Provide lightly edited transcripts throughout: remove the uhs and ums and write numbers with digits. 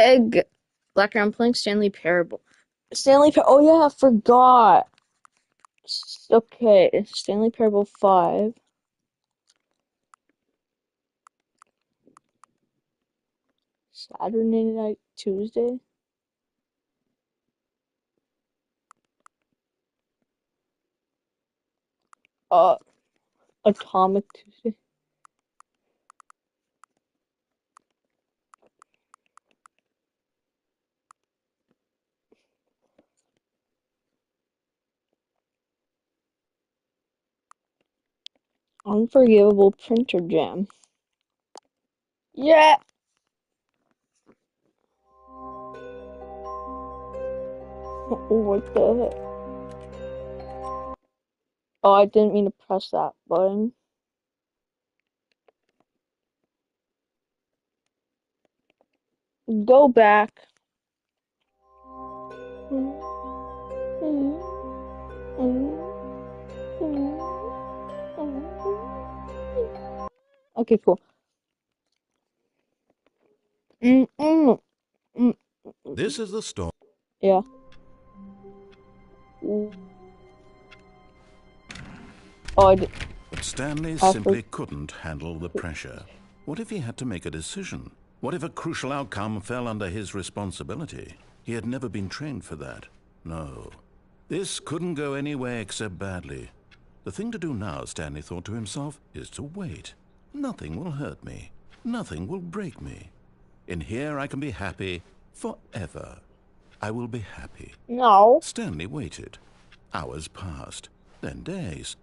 Egg. Blacker, I'm playing Stanley Parable. Oh yeah, I forgot. Okay, Stanley Parable 5. Saturday night, Tuesday. Uh, Atomic Tuesday. Unforgivable printer jam. Yeah. What the heck? Oh, I didn't mean to press that button. Go back. Okay, cool. This is the story. Yeah. Oh, I did. But Stanley simply couldn't handle the pressure. What if he had to make a decision? What if a crucial outcome fell under his responsibility? He had never been trained for that. No. This couldn't go any way except badly. The thing to do now, Stanley thought to himself, is to wait. Nothing will hurt me. Nothing will break me. In here I can be happy forever. I will be happy. No. Stanley waited. Hours passed, then days.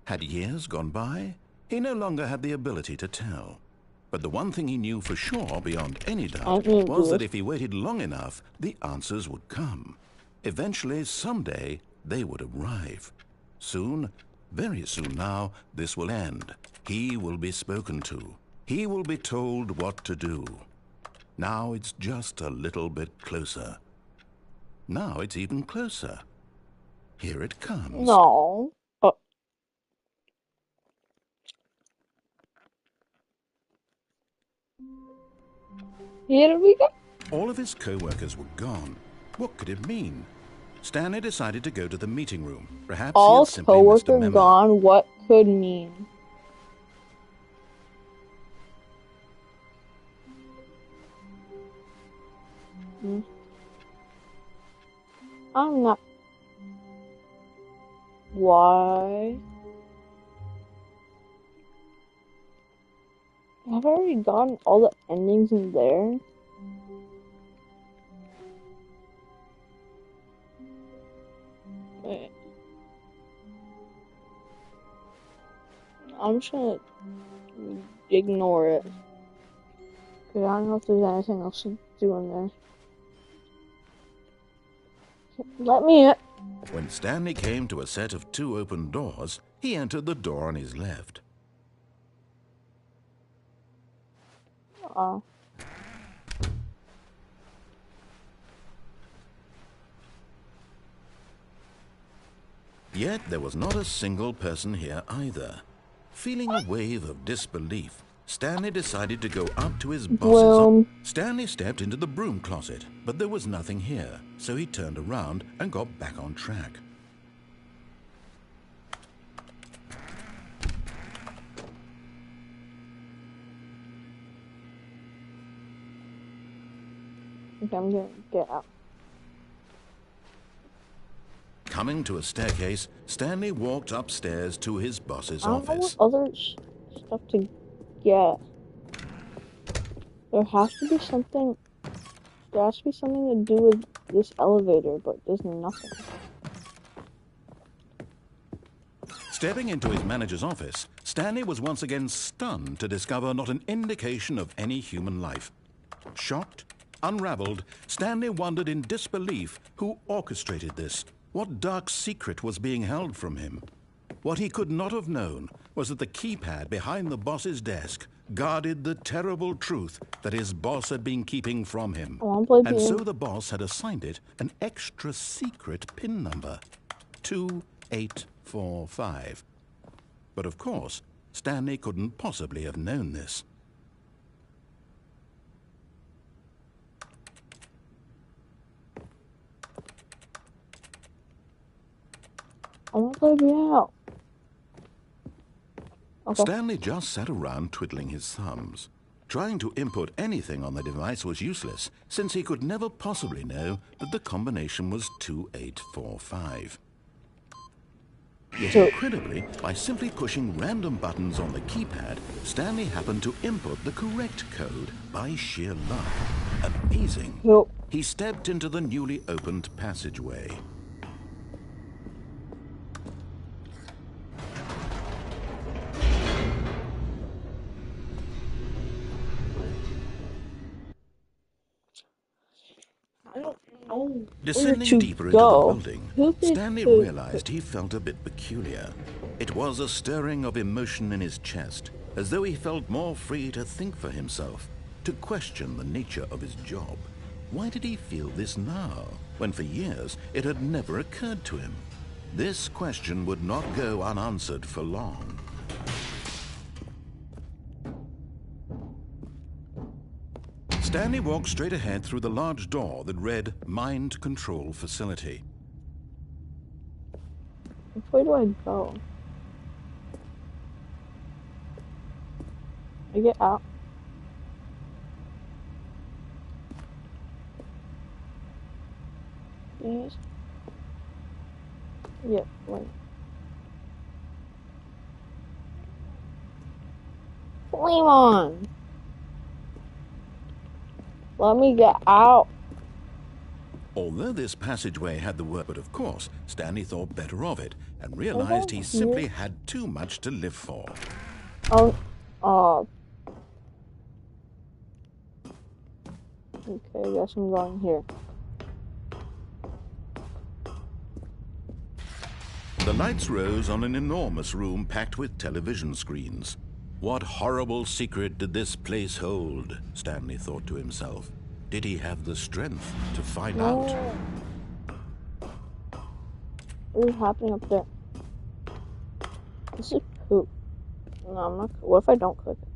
Had years gone by? He no longer had the ability to tell. But the one thing he knew for sure, beyond any doubt, was that if he waited long enough, the answers would come. Eventually, someday, they would arrive. Soon, very soon now, this will end. He will be spoken to. He will be told what to do. Now it's just a little bit closer. Now it's even closer. Here it comes. No. Oh. Here we go. All of his co-workers were gone. What could it mean? Stanley decided to go to the meeting room. Perhaps all he had simply missed a memo. gone. What could mean? I'm not. Why? Have I already gotten all the endings in there? Wait. I'm just gonna ignore it. Cause I don't know if there's anything else to do in there. Let me in. When Stanley came to a set of 2 open doors, he entered the door on his left. Oh. Yet there was not a single person here either. Feeling a wave of disbelief, Stanley decided to go up to his boss's. Stanley stepped into the broom closet, but there was nothing here, so he turned around and got back on track. Okay, I'm gonna get out. Coming to a staircase, Stanley walked upstairs to his boss's office. I don't know what other stuff to get. There has to be something to do with this elevator, but there's nothing. Stepping into his manager's office, Stanley was once again stunned to discover not an indication of any human life. Shocked, unraveled, Stanley wondered in disbelief who orchestrated this. What dark secret was being held from him? What he could not have known was that the keypad behind the boss's desk guarded the terrible truth that his boss had been keeping from him. And so the boss had assigned it an extra secret PIN number, 2845. But of course, Stanley couldn't possibly have known this. want to let me out. Okay. Stanley just sat around twiddling his thumbs. Trying to input anything on the device was useless, since he could never possibly know that the combination was 2845. Yet incredibly, by simply pushing random buttons on the keypad, Stanley happened to input the correct code by sheer luck. Amazing. Nope. He stepped into the newly opened passageway. I don't know. Descending deeper into the building, Stanley realized he felt a bit peculiar. It was a stirring of emotion in his chest, as though he felt more free to think for himself, to question the nature of his job. Why did he feel this now, when for years it had never occurred to him? This question would not go unanswered for long. Stanley walked straight ahead through the large door that read Mind Control Facility. Where do I go? I get out. Please. Yeah, wait. Flame on! Let me get out. Although this passageway had the word, but of course, Stanley thought better of it and realized he simply had too much to live for. Okay, I guess I'm going here. The lights rose on an enormous room packed with television screens. What horrible secret did this place hold? Stanley thought to himself. Did he have the strength to find out? What is happening up there? This is poop. No, I'm not. What if I don't click it?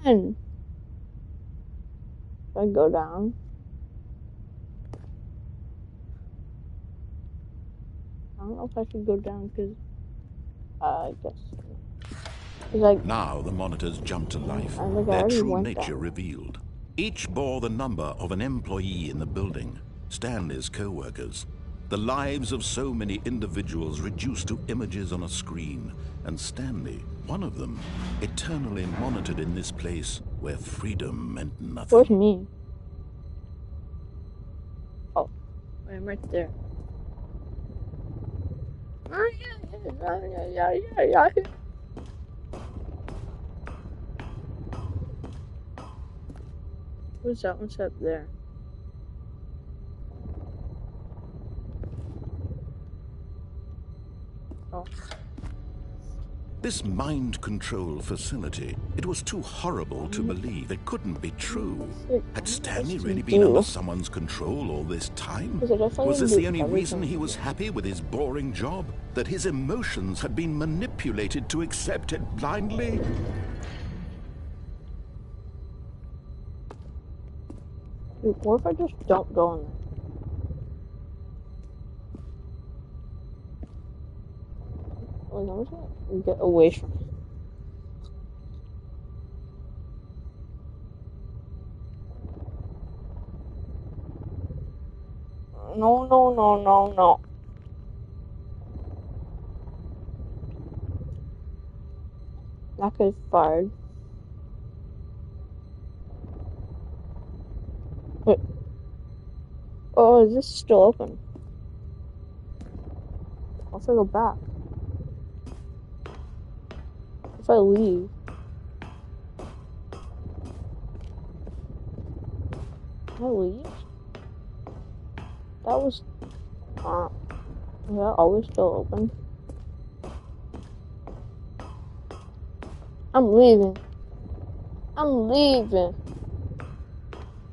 Run! Should I go down? I don't know if I should go down because I guess. Like, now the monitors jumped to life, like their true nature revealed. Each bore the number of an employee in the building, Stanley's co-workers. The lives of so many individuals reduced to images on a screen, and Stanley, one of them, eternally monitored in this place where freedom meant nothing. Where's me? Oh, I'm right there. What's that? What's up there? Oh. This mind control facility, it was too horrible to believe. It couldn't be true. Had Stanley really been under someone's control all this time? Was this the only reason he was happy with his boring job? That his emotions had been manipulated to accept it blindly? Dude, what if I just don't go in there? Like, I'm just gonna get away from it. No, no, no, no, no. That guy's fired. Wait. Oh, is this still open? I'll have to go back. If I leave. Can I leave? That was... yeah, always still open. I'm leaving. I'm leaving.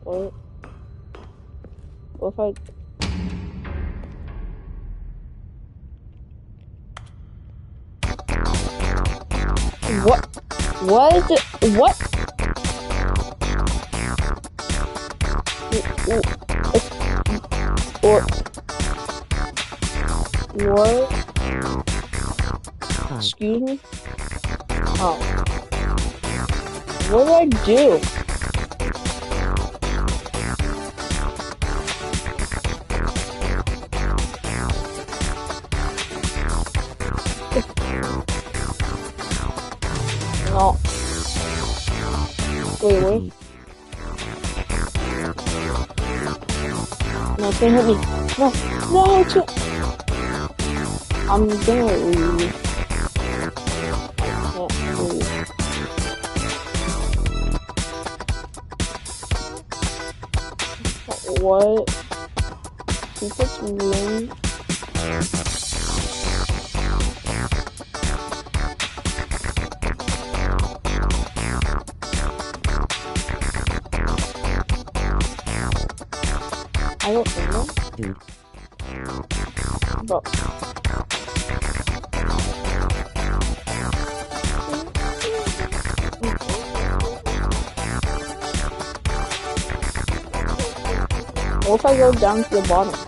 Wait. What if I... What? What? What? What? Excuse me? Oh. What did I do? No. Wait, wait. No, it's gonna hit me. No, no, it's I'm gonna leave. I can't leave. What? He puts me. I don't know. Dude. But what if I go down to the bottom?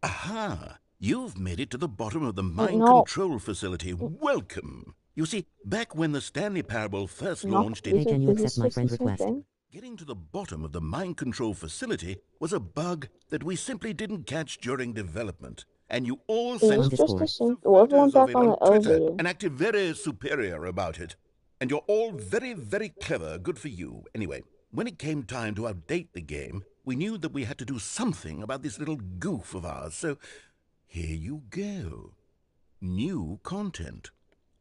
Aha! You've made it to the bottom of the mine No. control facility. Welcome! You see, back when the Stanley Parable first No. launched Hey, it, can you accept my friend request? getting to the bottom of the mine control facility was a bug that we simply didn't catch during development. And you all Is sent this just the same? photos What if I went of back it on on the Twitter elevator? and acted very superior about it. And you're all very, very clever. Good for you. Anyway, when it came time to update the game, we knew that we had to do something about this little goof of ours. So here you go. New content.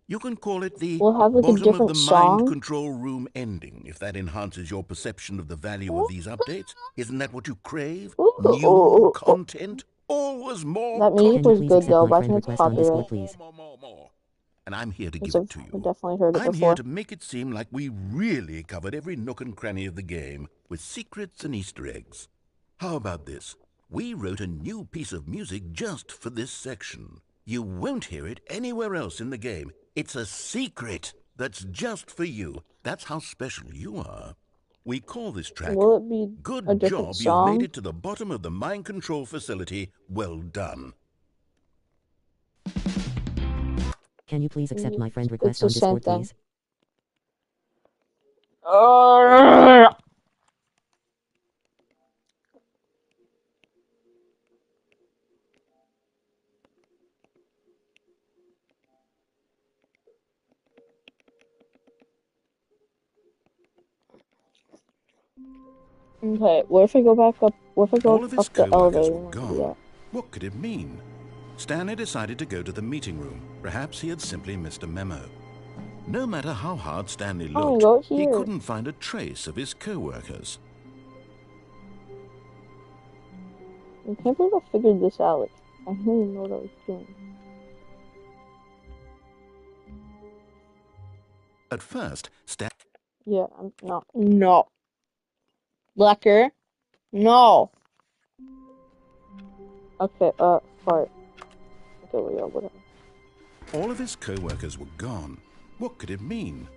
You can call it the We'll have like a bottom of different the song. mind control room ending, if that enhances your perception of the value of these updates. Isn't that what you crave? New content? Always more That music was good though, but I think it's copyright. more. And I'm here to Yes, give it to I've you. definitely heard it I'm before. here to make it seem like we really covered every nook and cranny of the game with secrets and Easter eggs. How about this? We wrote a new piece of music just for this section. You won't hear it anywhere else in the game. It's a secret that's just for you. That's how special you are. We call this track, Will it be a Good different Job, song? You've made it to the bottom of the mine control facility. Well done. Can you please accept my friend request the on same Discord, thing. please? Okay, what if I go back up? What if I go All of his up the co-workers elevator? were and do gone. that? What could it mean? Stanley decided to go to the meeting room. Perhaps he had simply missed a memo. No matter how hard Stanley I'm gonna looked, go he here. couldn't find a trace of his co-workers. I can't believe I figured this out. Like, I didn't even know what I was doing. At first, Yeah, I'm not. No. Lecker. No. Okay, fart. Okay, well, yeah, whatever. all of his co-workers were gone. What could it mean?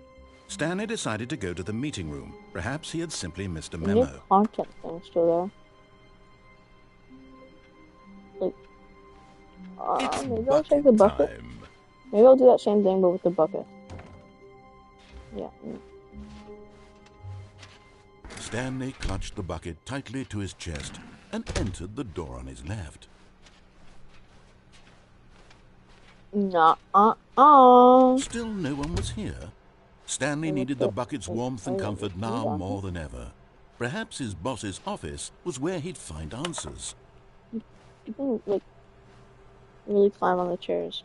Stanley decided to go to the meeting room. Perhaps he had simply missed a The new memo. content thing still there. Like, maybe I'll check the bucket. Time. Maybe I'll do that same thing, but with the bucket. Yeah. Stanley clutched the bucket tightly to his chest and entered the door on his left. Nah, Still no one was here. Stanley needed the bucket's warmth and comfort now more than ever. Perhaps his boss's office was where he'd find answers. You can, like, really climb on the chairs.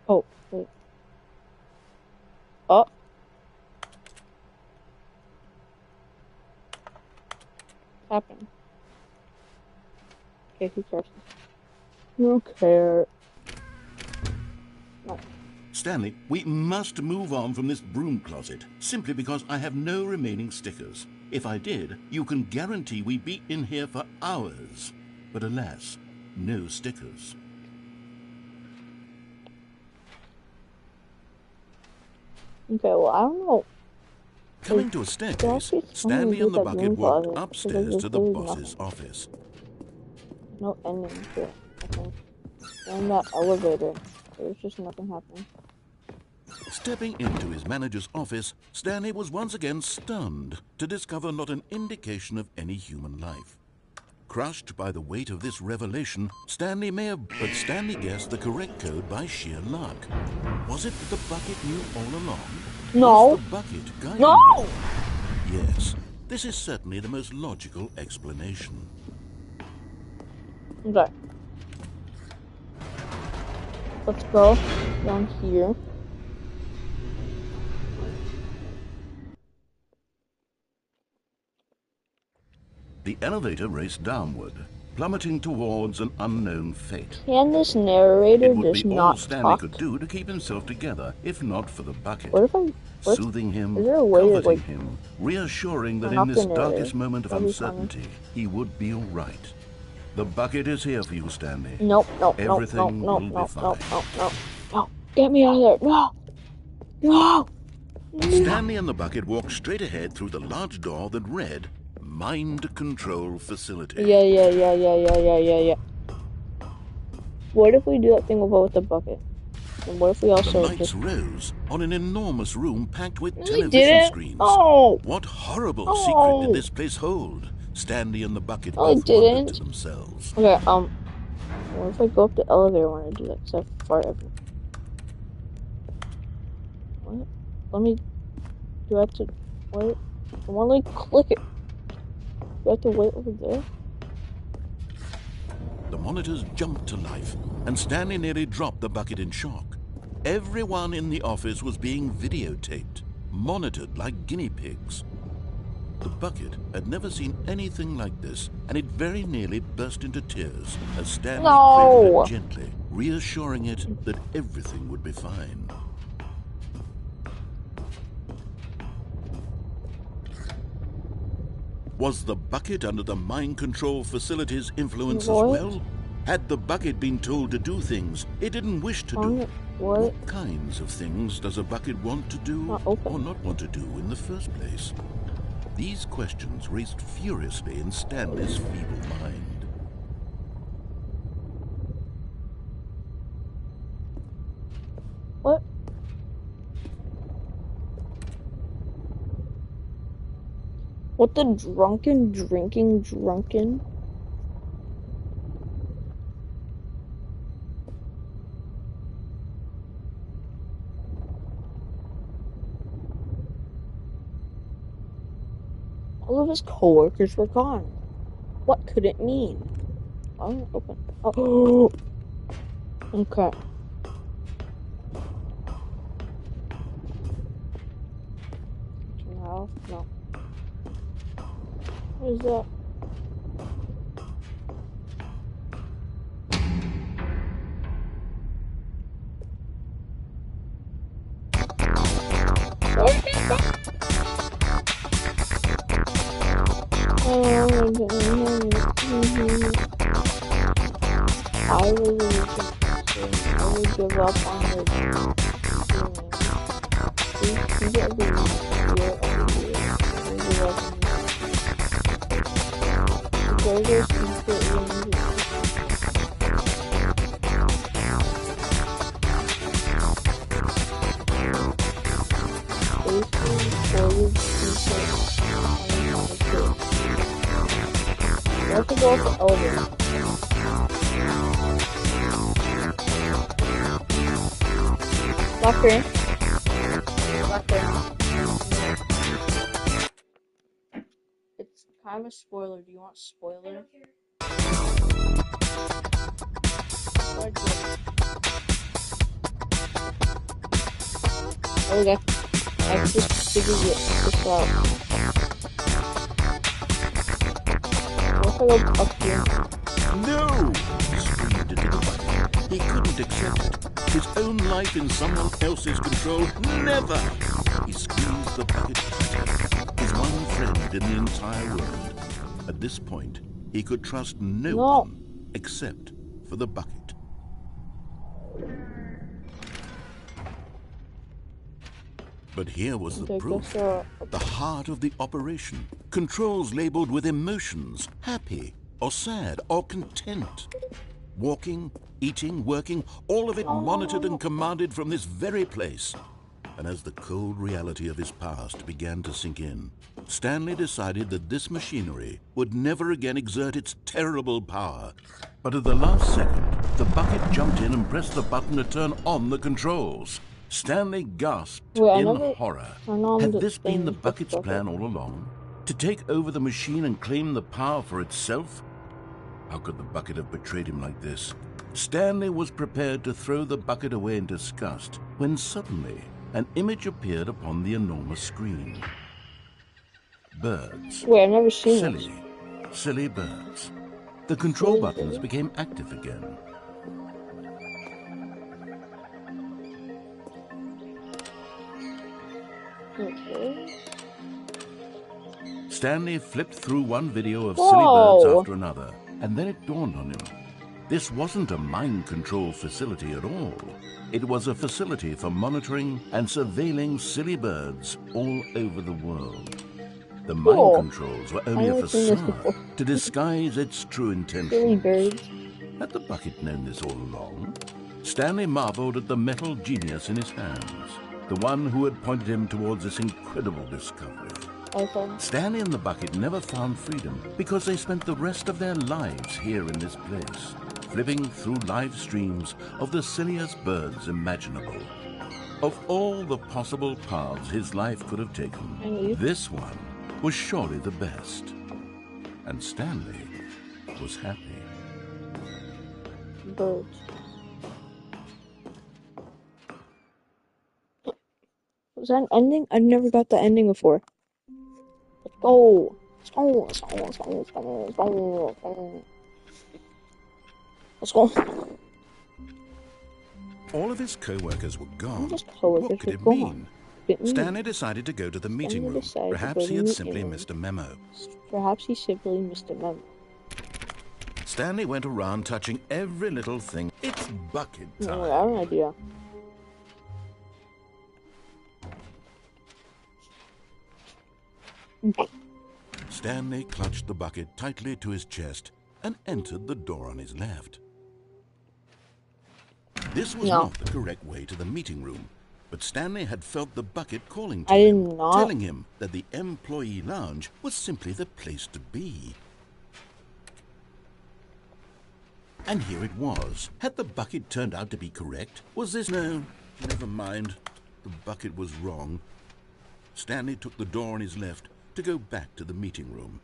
Oh, wait. Oh. What's happening? Okay, who cares? Who cares? No. Stanley, we must move on from this broom closet, simply because I have no remaining stickers. If I did, you can guarantee we'd be in here for hours. But alas, no stickers. Okay, well, I don't know. Coming to a staircase, Stanley and the bucket walked upstairs to the boss's office. No ending to it, I think. And that elevator, there's just nothing happening. Stepping into his manager's office, Stanley was once again stunned to discover not an indication of any human life. Crushed by the weight of this revelation, Stanley guessed the correct code by sheer luck. Was it that the bucket knew all along? No. Was the bucket guiding No! him? Yes, this is certainly the most logical explanation. Okay. Let's go down here. The elevator raced downward, plummeting towards an unknown fate. Can this narrator It would just be all not Stanley talk? could do to keep himself together, if not for the bucket. What if I... Soothing him, is there a way to, comforting like, him, reassuring that turn in off this the narrator? darkest moment of That'd be funny. uncertainty, he would be all right. The bucket is here for you, Stanley. Nope, nope, Everything nope, will nope, be nope, fine. nope, nope, nope, nope. Get me out of there. No! No! Stanley and the bucket walked straight ahead through the large door that read, Mind Control Facility. Yeah. What if we do that thing with the bucket? And what if we The also lights just... rose on an enormous room packed with We television didn't. screens. Oh! What horrible Oh. secret did this place hold? Stanley and the bucket No, it both wondered didn't. to themselves. Okay, what if I go up the elevator when I do that? Because I fart everywhere. What? Let me... Do I have to... Wait? I want to, click it. Do I have to wait over there? The monitors jumped to life, and Stanley nearly dropped the bucket in shock. Everyone in the office was being videotaped, monitored like guinea pigs. The bucket had never seen anything like this, and it very nearly burst into tears as Stanley cradled it gently, reassuring it that everything would be fine. Was the bucket under the mind control facility's influence as well? Had the bucket been told to do things it didn't wish to do? What kinds of things does a bucket want to do or not want to do in the first place? These questions raced furiously in Stanley's feeble mind. What? What the drinking drunken? All of his coworkers were gone. What could it mean? Oh, open. Oh, okay. No. What is that? I would give up on the dreaming. Please get the year of the year. I would give up on the greatest secret range. I have to go up the elevator. Locker. It's kind of a spoiler. Do you want spoiler? Okay. I just figured this out. What if I go up here? No! He screamed into the bucket. He couldn't accept it. His own life in someone else's control? Never! He squeezed the bucket tighter. His one friend in the entire world. At this point, he could trust no one except for the bucket. But here was the proof. The heart of the operation. Controls labeled with emotions, happy or sad or content. Walking, eating, working, all of it monitored and commanded from this very place. And as the cold reality of his past began to sink in, Stanley decided that this machinery would never again exert its terrible power. But at the last second, the bucket jumped in and pressed the button to turn on the controls. Stanley gasped in horror. Had this been the bucket's plan all along? To take over the machine and claim the power for itself? How could the bucket have betrayed him like this? Stanley was prepared to throw the bucket away in disgust when suddenly an image appeared upon the enormous screen. Birds. Wait, I've never seen this. Silly birds. The control buttons became active again. Okay. Stanley flipped through one video of silly birds after another, and then it dawned on him. This wasn't a mind control facility at all. It was a facility for monitoring and surveilling silly birds all over the world. The mind controls were only a facade to disguise its true intentions. Silly birds. Had the bucket known this all along? Stanley marveled at the metal genius in his hands, the one who had pointed him towards this incredible discovery. Okay. Stanley and the bucket never found freedom because they spent the rest of their lives here in this place, flipping through live streams of the silliest birds imaginable. Of all the possible paths his life could have taken, this one was surely the best. And Stanley was happy. Birds. Was that an ending? I never got the ending before. Let's go. Let's go. Let's go. Let's go. Let's go. Let's go. Let's go. All of his co-workers were gone. What could it mean? Stanley decided to go to the meeting room. Perhaps he had simply missed a memo. Perhaps he simply missed a memo. Stanley went around touching every little thing. It's bucket time. I have an idea. Stanley clutched the bucket tightly to his chest and entered the door on his left. This was not the correct way to the meeting room, but Stanley had felt the bucket calling to him, telling him that the employee lounge was simply the place to be. And here it was. Had the bucket turned out to be correct? Was this... No, never mind. The bucket was wrong. Stanley took the door on his left to go back to the meeting room.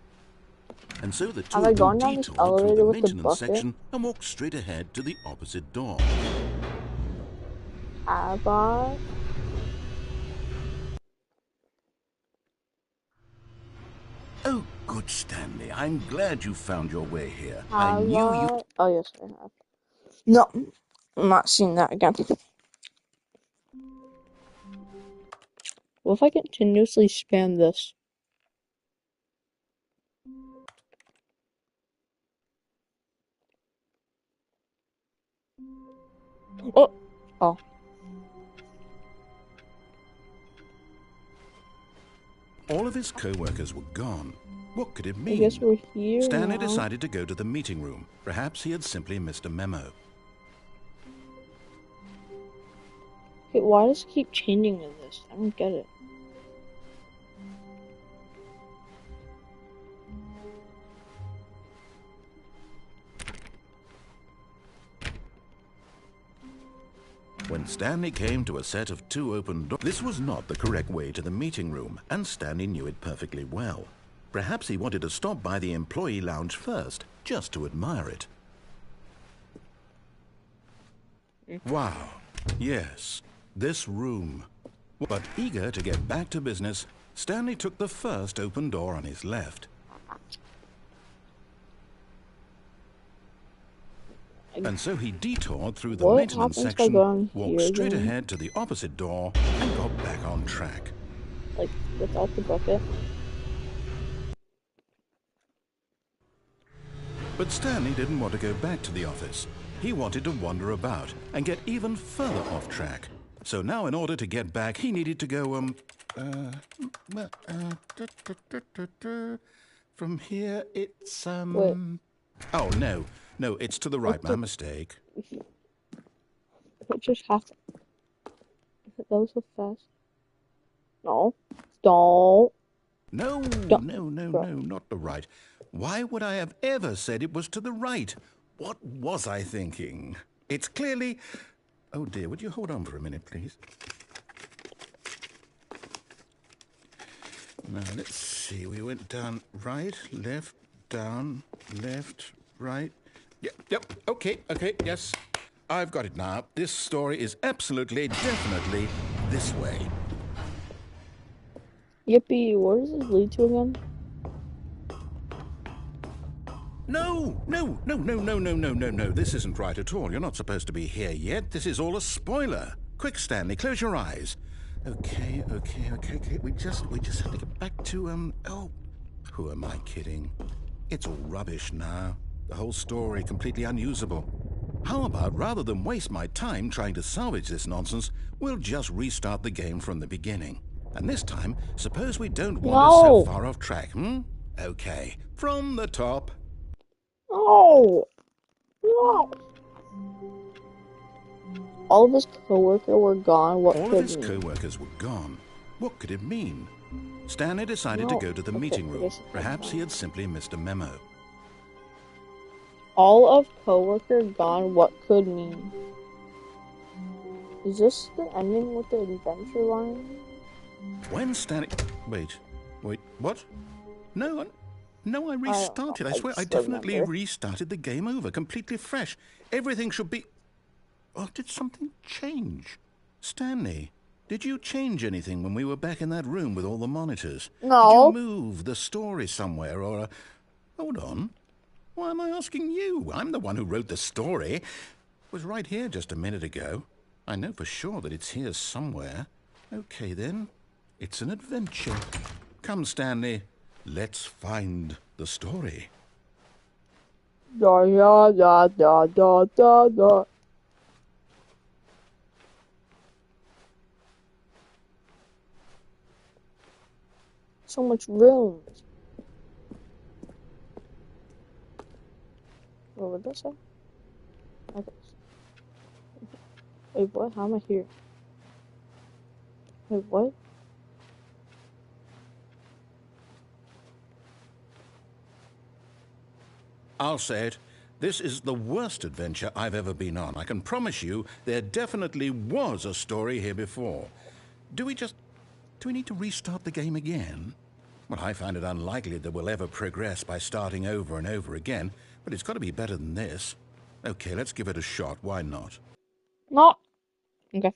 And so the two detoured through the maintenance section and walked straight ahead to the opposite door. Have I? Oh, good, Stanley. I'm glad you found your way here. I knew you... Oh, yes, I have. No, I'm not seeing that again. What if I continuously spam this? Oh! Oh. All of his co-workers were gone. What could it mean? I guess we're here Stanley now. decided to go to the meeting room. Perhaps he had simply missed a memo. Okay, why does it keep changing in this? I don't get it. When Stanley came to a set of two open doors, this was not the correct way to the meeting room, and Stanley knew it perfectly well. Perhaps he wanted to stop by the employee lounge first, just to admire it. Wow, yes, this room. But eager to get back to business, Stanley took the first open door on his left. And so he detoured through the What maintenance happens if I section, go on walked here straight again? ahead to the opposite door, and got back on track. Like, without the bucket? But Stanley didn't want to go back to the office. He wanted to wander about and get even further off track. So now in order to get back, he needed to go, from here it's, Wait. Oh, no, it's to the right, my mistake. It just happened. That was so fast. No. Don't. No, not the right. Why would I have ever said it was to the right? What was I thinking? It's clearly... Oh dear, would you hold on for a minute, please? Now, let's see. We went down right, left, down, left, right. Yep, okay, yes. I've got it now. This story is absolutely, definitely this way. Yippee, where does this lead to again? No. This isn't right at all. You're not supposed to be here yet. This is all a spoiler. Quick, Stanley, close your eyes. Okay. We just have to get back to, oh, who am I kidding? It's all rubbish now. The whole story completely unusable. How about, rather than waste my time trying to salvage this nonsense, we'll just restart the game from the beginning. And this time, suppose we don't wander so far off track, Okay, from the top. No! All of his co-workers were gone. All of his co-workers were gone. What could it mean? Stanley decided to go to the meeting room. Perhaps he had simply missed a memo. All of co-workers gone, what could mean? Is this the ending with the adventure line? When Stanley... Wait, what? No, I restarted. I swear I definitely restarted the game over, completely fresh. Everything should be... Oh, did something change? Stanley, did you change anything when we were back in that room with all the monitors? No. Did you move the story somewhere or... Hold on. Why am I asking you? I'm the one who wrote the story. It was right here just a minute ago. I know for sure that it's here somewhere. Okay, then. It's an adventure. Come, Stanley. Let's find the story. Da. So much room. What would that say? Okay. Wait, what? How am I here? Wait, what? I'll say it. This is the worst adventure I've ever been on. I can promise you there definitely was a story here before. Do we need to restart the game again? Well, I find it unlikely that we'll ever progress by starting over and over again, but it's got to be better than this. Okay, let's give it a shot. Why not? No. Okay.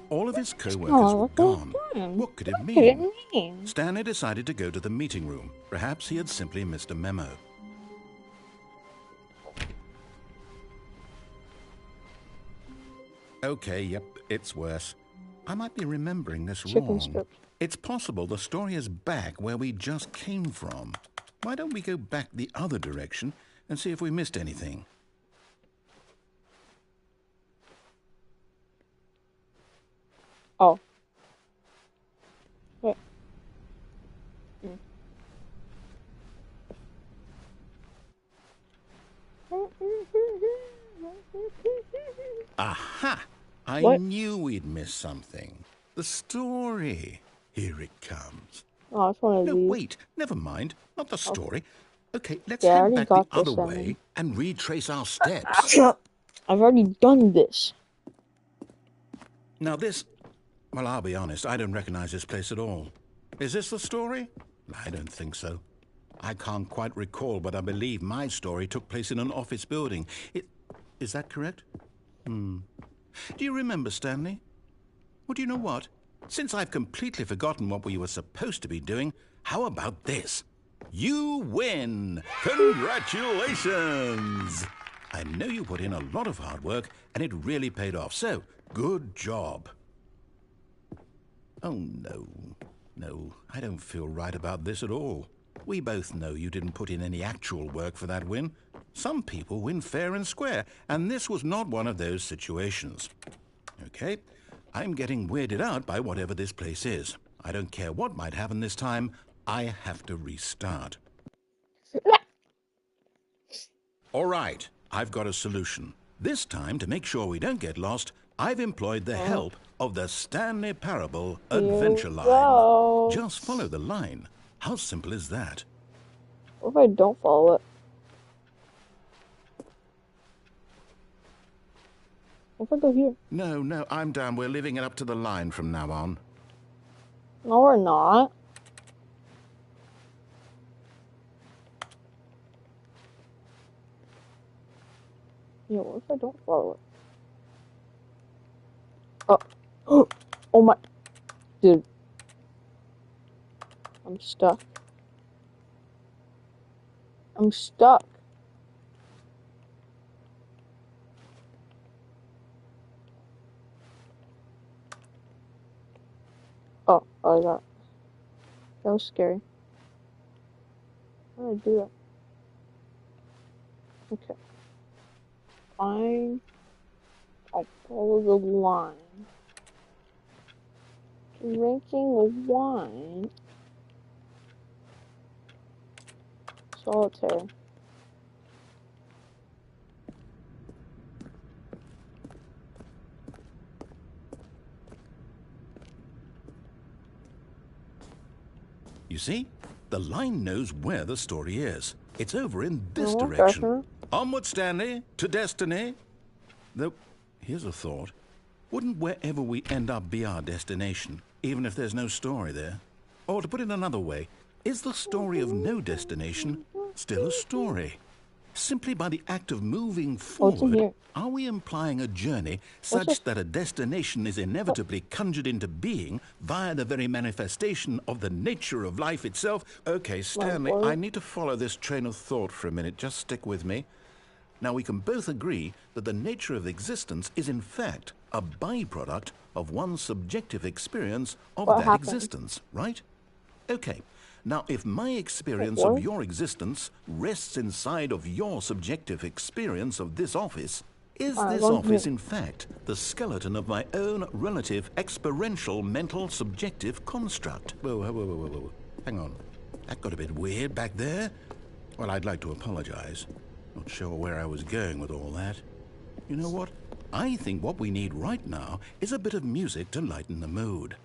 All of his co-workers were gone. What could it mean? What could it mean? Stanley decided to go to the meeting room. Perhaps he had simply missed a memo. Okay, yep, it's worse. I might be remembering this wrong. It's possible the story is back where we just came from. Why don't we go back the other direction and see if we missed anything? Oh. Wait. Aha! I knew we'd miss something. The story. Here it comes. Oh, that's one of these. No, wait. Never mind. Not the story. Okay, let's head back the other way and retrace our steps. I've already done this. Now this... Well, I'll be honest. I don't recognize this place at all. Is this the story? I don't think so. I can't quite recall, but I believe my story took place in an office building. Is that correct? Do you remember, Stanley? Well, do you know what? Since I've completely forgotten what we were supposed to be doing, how about this? You win! Congratulations! I know you put in a lot of hard work, and it really paid off, so good job. Oh, no. No, I don't feel right about this at all. We both know you didn't put in any actual work for that win. Some people win fair and square, and this was not one of those situations. Okay, I'm getting weirded out by whatever this place is. I don't care what might happen this time. I have to restart. All right, I've got a solution. This time, to make sure we don't get lost, I've employed the help of the Stanley Parable Adventure Line. Just follow the line. How simple is that? What if I don't follow it? What if I go here? No, I'm down. We're leaving it up to the line from now on. No, we're not. Yeah, what if I don't follow it? Oh, oh my, dude, I'm stuck. I'm stuck. Oh, that was scary. How did I do that? Okay. Fine. I'll follow the line. Drinking wine. Solitaire. You see? The line knows where the story is. It's over in this direction. Onward, Stanley, to destiny. Though, here's a thought. Wouldn't wherever we end up be our destination, even if there's no story there? Or to put it another way, is the story of no destination still a story? Simply by the act of moving forward, are we implying a journey such that a destination is inevitably conjured into being via the very manifestation of the nature of life itself? Okay, Stanley, I need to follow this train of thought for a minute. Just stick with me. Now, we can both agree that the nature of existence is, in fact, a byproduct of one's subjective experience of that existence, right? Okay. Now, if my experience of your existence rests inside of your subjective experience of this office, is this office, in fact, the skeleton of my own relative experiential mental subjective construct? Whoa. Hang on. That got a bit weird back there. Well, I'd like to apologize. Not sure where I was going with all that. You know what? I think what we need right now is a bit of music to lighten the mood.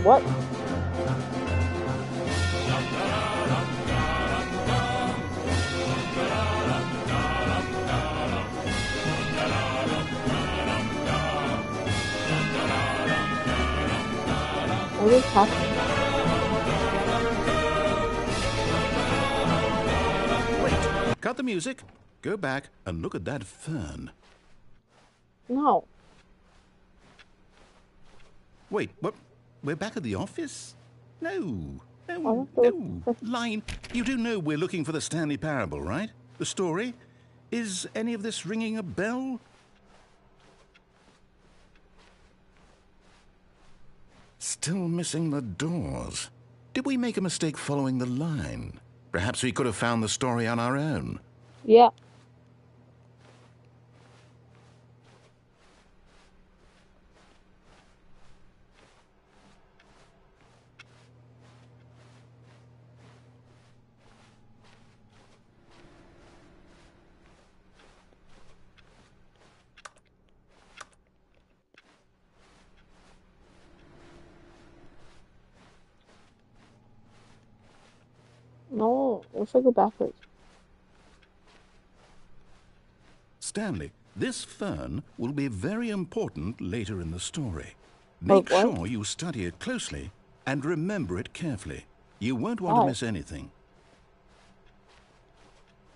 What? What is happening? Wait, cut the music, go back and look at that fern. No. Wait, what? We're back at the office? No. Line, you do know we're looking for the Stanley Parable, right? The story? Is any of this ringing a bell? Still missing the doors. Did we make a mistake following the line? Perhaps we could have found the story on our own. Yeah. No, what if I go backwards? Stanley, this fern will be very important later in the story. Oh, Make what? sure you study it closely and remember it carefully. You won't want Why? to miss anything.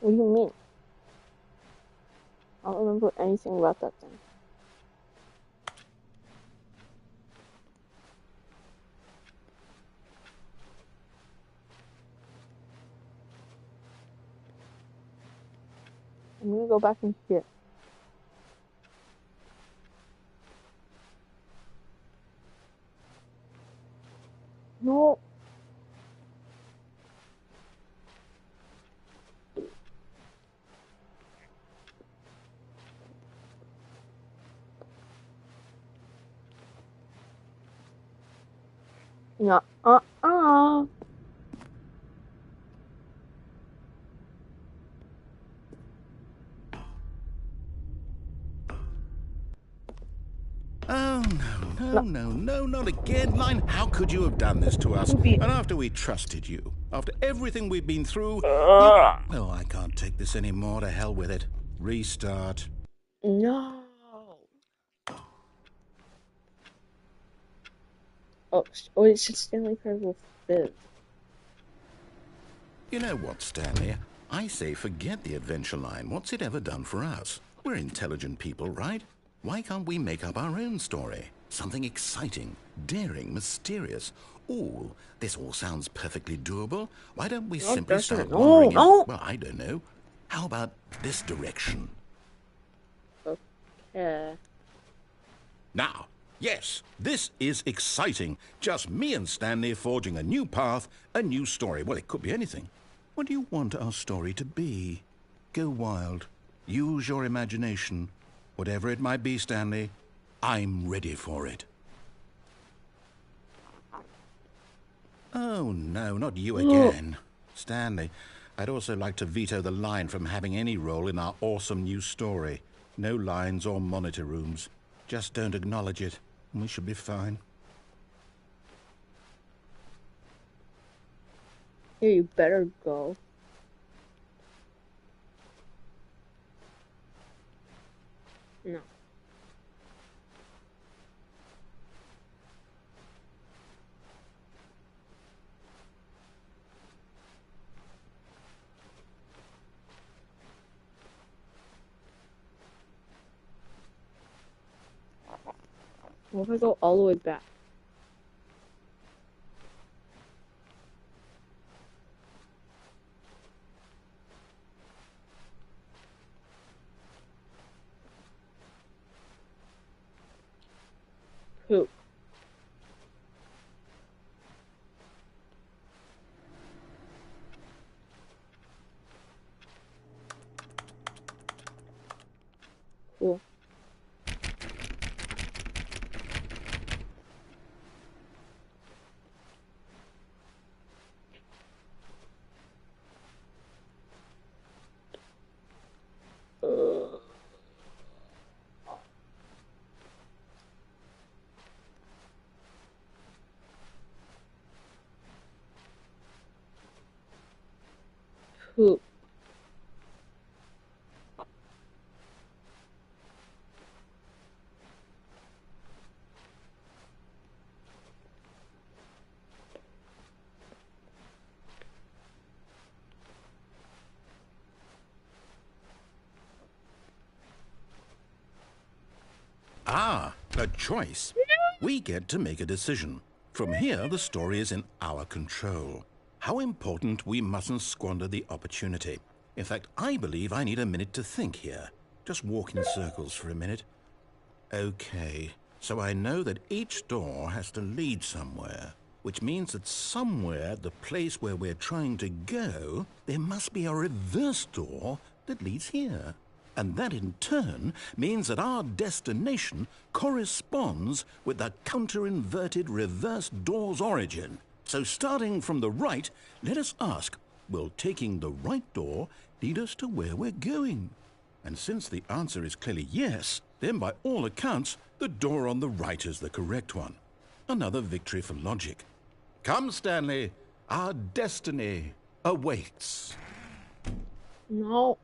What do you mean? I don't remember anything about that thing. I'm gonna go back in here. No. No. Oh, no, not again, Line. How could you have done this to us? Poopy. And after we trusted you, after everything we've been through... Oh, I can't take this anymore. To hell with it. Restart. No. Oh, it should Stanley Parable 5th. You know what, Stanley? I say forget the adventure line. What's it ever done for us? We're intelligent people, right? Why can't we make up our own story? Something exciting, daring, mysterious. Ooh, this all sounds perfectly doable. Why don't we simply start wandering in... Well, I don't know. How about this direction? Okay. Now, yes, this is exciting. Just me and Stanley forging a new path, a new story. Well, it could be anything. What do you want our story to be? Go wild. Use your imagination. Whatever it might be, Stanley, I'm ready for it. Oh, no, not you again. Stanley, I'd also like to veto the line from having any role in our awesome new story. No lines or monitor rooms. Just don't acknowledge it, and we should be fine. Here, you better go. No. What if I go all the way back? Poop. Cool. Poop. Ah, a choice. We get to make a decision. From here, the story is in our control. How important we mustn't squander the opportunity. In fact, I believe I need a minute to think here. Just walk in circles for a minute. Okay, so I know that each door has to lead somewhere, which means that somewhere at the place where we're trying to go, there must be a reverse door that leads here. And that in turn means that our destination corresponds with the counter-inverted reverse door's origin. So starting from the right, let us ask, will taking the right door lead us to where we're going? And since the answer is clearly yes, then by all accounts, the door on the right is the correct one. Another victory for logic. Come, Stanley, our destiny. awaits. No.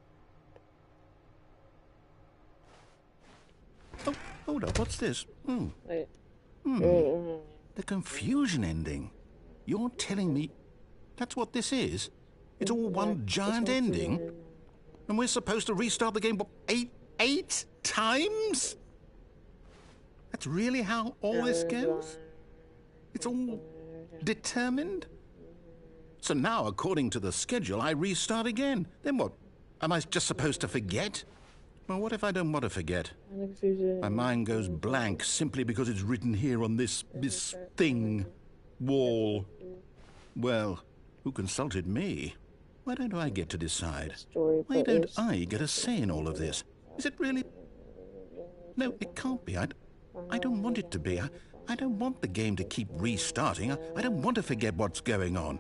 Oh, hold up, what's this? Wait. The confusion ending. You're telling me that's what this is? It's all one giant ending? And we're supposed to restart the game, what, eight times? That's really how all this goes? It's all determined? So now, according to the schedule, I restart again. Then what? Am I just supposed to forget? Well, what if I don't want to forget? My mind goes blank simply because it's written here on this thing, wall. Well, who consulted me? Why don't I get to decide? Why don't I get a say in all of this? Is it really? No, it can't be. I don't want it to be. I don't want the game to keep restarting. I don't want to forget what's going on.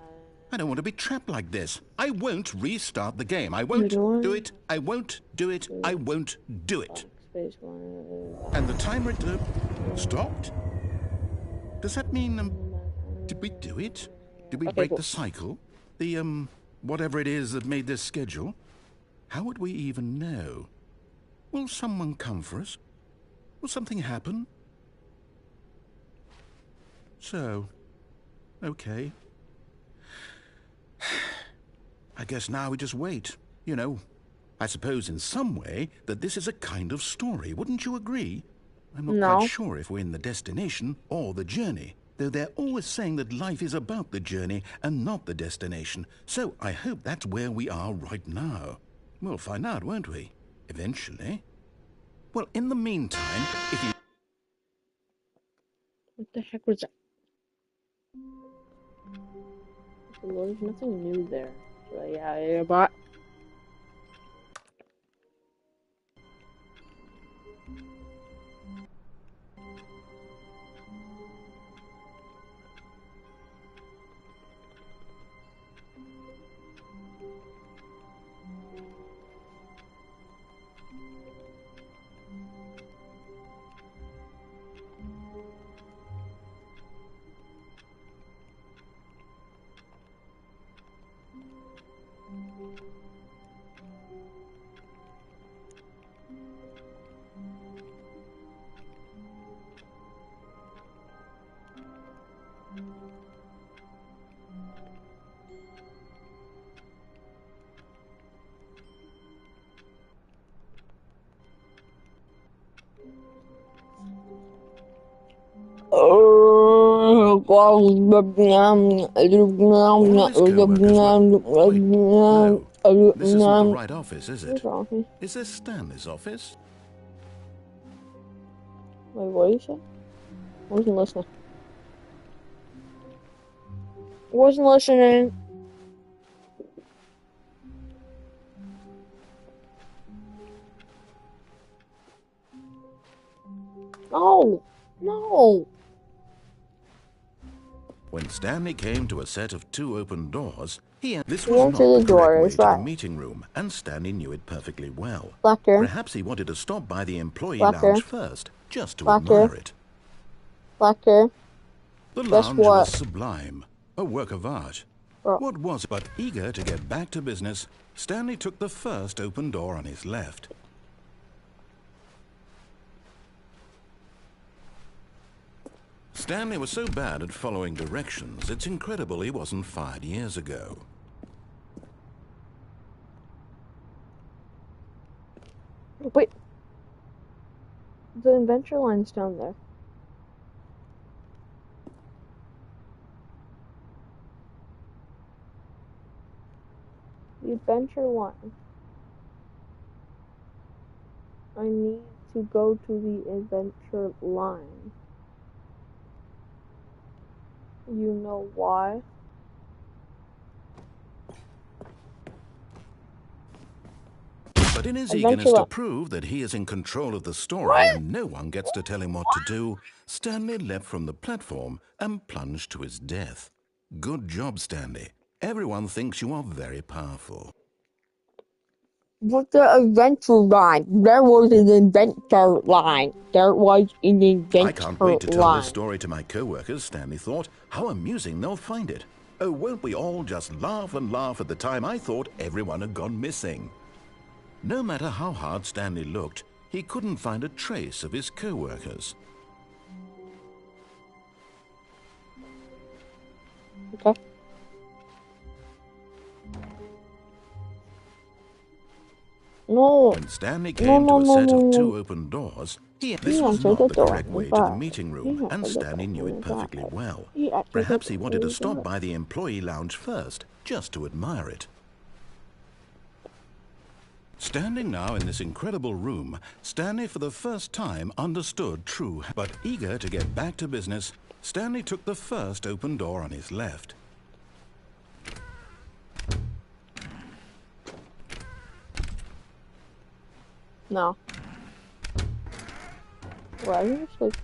I don't want to be trapped like this. I won't restart the game. I won't do it. I won't do it. I won't do it. And the timer stopped? Does that mean, did we do it? Did we break the cycle? The, whatever it is that made this schedule? How would we even know? Will someone come for us? Will something happen? So, okay. I guess now we just wait. You know, I suppose in some way that this is a kind of story. Wouldn't you agree? I'm not quite sure if we're in the destination or the journey, though they're always saying that life is about the journey and not the destination. So I hope that's where we are right now. We'll find out, won't we? Eventually. Well, in the meantime, if you... What the heck was that? Well, there's nothing new there. So yeah, but... This isn't the right office, is it? Is this Stanley's office? Wait, what did you say? I wasn't listening. Wasn't listening. No! No! When Stanley came to a set of 2 open doors, this He was not entered the the door, correct way it's to the right. meeting room, and Stanley knew it perfectly well. Blacker. Perhaps he wanted to stop by the employee Blacker. lounge first, just to Blacker. admire it. Blacker. The Guess lounge what? was sublime, a work of art. Bro. What was it? But eager to get back to business, Stanley took the first open door on his left. Stanley was so bad at following directions, it's incredible he wasn't fired years ago. Wait. The adventure line's down there. The adventure line. I need to go to the adventure line. You know why? But in his eagerness to prove that he is in control of the story and no one gets to tell him what to do, Stanley leapt from the platform and plunged to his death. Good job, Stanley. Everyone thinks you are very powerful. But the adventure line. There was an adventure line. There was an adventure line. I can't wait to tell this story to my co-workers, Stanley thought. How amusing they'll find it. Oh, won't we all just laugh and laugh at the time I thought everyone had gone missing? No matter how hard Stanley looked, he couldn't find a trace of his co-workers. Okay. No. When Stanley came to a set of two open doors, this was not the correct way to the meeting room, and Stanley knew it perfectly well. Perhaps he wanted to stop by the employee lounge first, just to admire it. Standing now in this incredible room, Stanley for the first time understood true. But eager to get back to business, Stanley took the first open door on his left. No. Where are you? Like...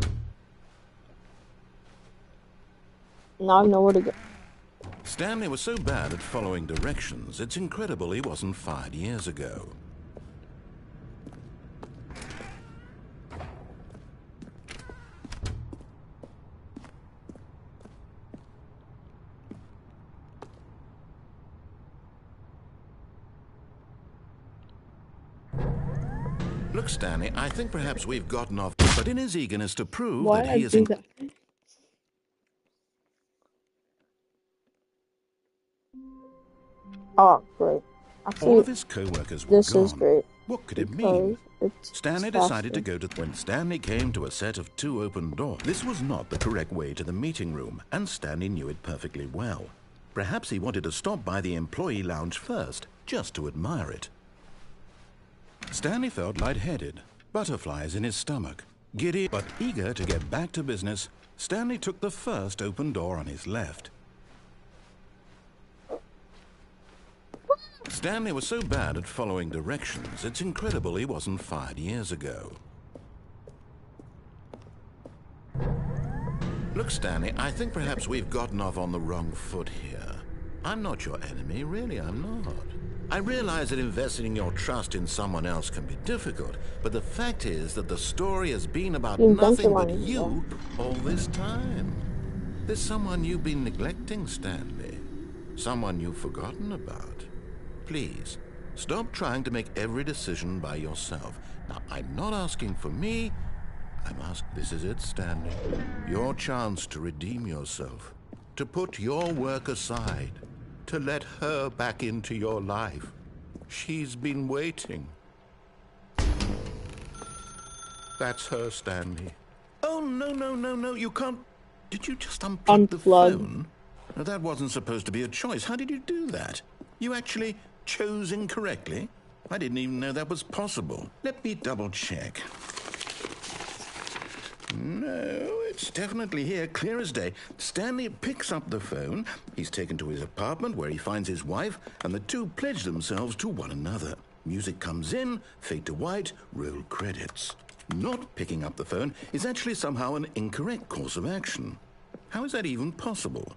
Now I know where to go. Stanley was so bad at following directions, it's incredible he wasn't fired years ago. Look, Stanley, I think perhaps we've gotten off, but in his eagerness to prove that he is in... Oh, great. Actually, all of his co-workers were this gone. Is great. What could it mean? Stanley decided to go to... When Stanley came to a set of two open doors, this was not the correct way to the meeting room, and Stanley knew it perfectly well. Perhaps he wanted to stop by the employee lounge first, just to admire it. Stanley felt lightheaded, butterflies in his stomach. Giddy, but eager to get back to business, Stanley took the first open door on his left. Stanley was so bad at following directions, it's incredible he wasn't fired years ago. Look, Stanley, I think perhaps we've gotten off on the wrong foot here. I'm not your enemy, really, I'm not. I realize that investing your trust in someone else can be difficult, but the fact is that the story has been about nothing but you all this time. There's someone you've been neglecting, Stanley. Someone you've forgotten about. Please, stop trying to make every decision by yourself. Now, I'm not asking for me. I'm asking, this is it, Stanley. Your chance to redeem yourself. To put your work aside. To let her back into your life. She's been waiting. That's her, Stanley. Oh, no, you can't... Did you just unplug the phone? No, that wasn't supposed to be a choice. How did you do that? You actually chose incorrectly? I didn't even know that was possible. Let me double check. No, it's definitely here, clear as day. Stanley picks up the phone. He's taken to his apartment where he finds his wife, and the two pledge themselves to one another. Music comes in, fade to white, roll credits. Not picking up the phone is actually somehow an incorrect course of action. How is that even possible?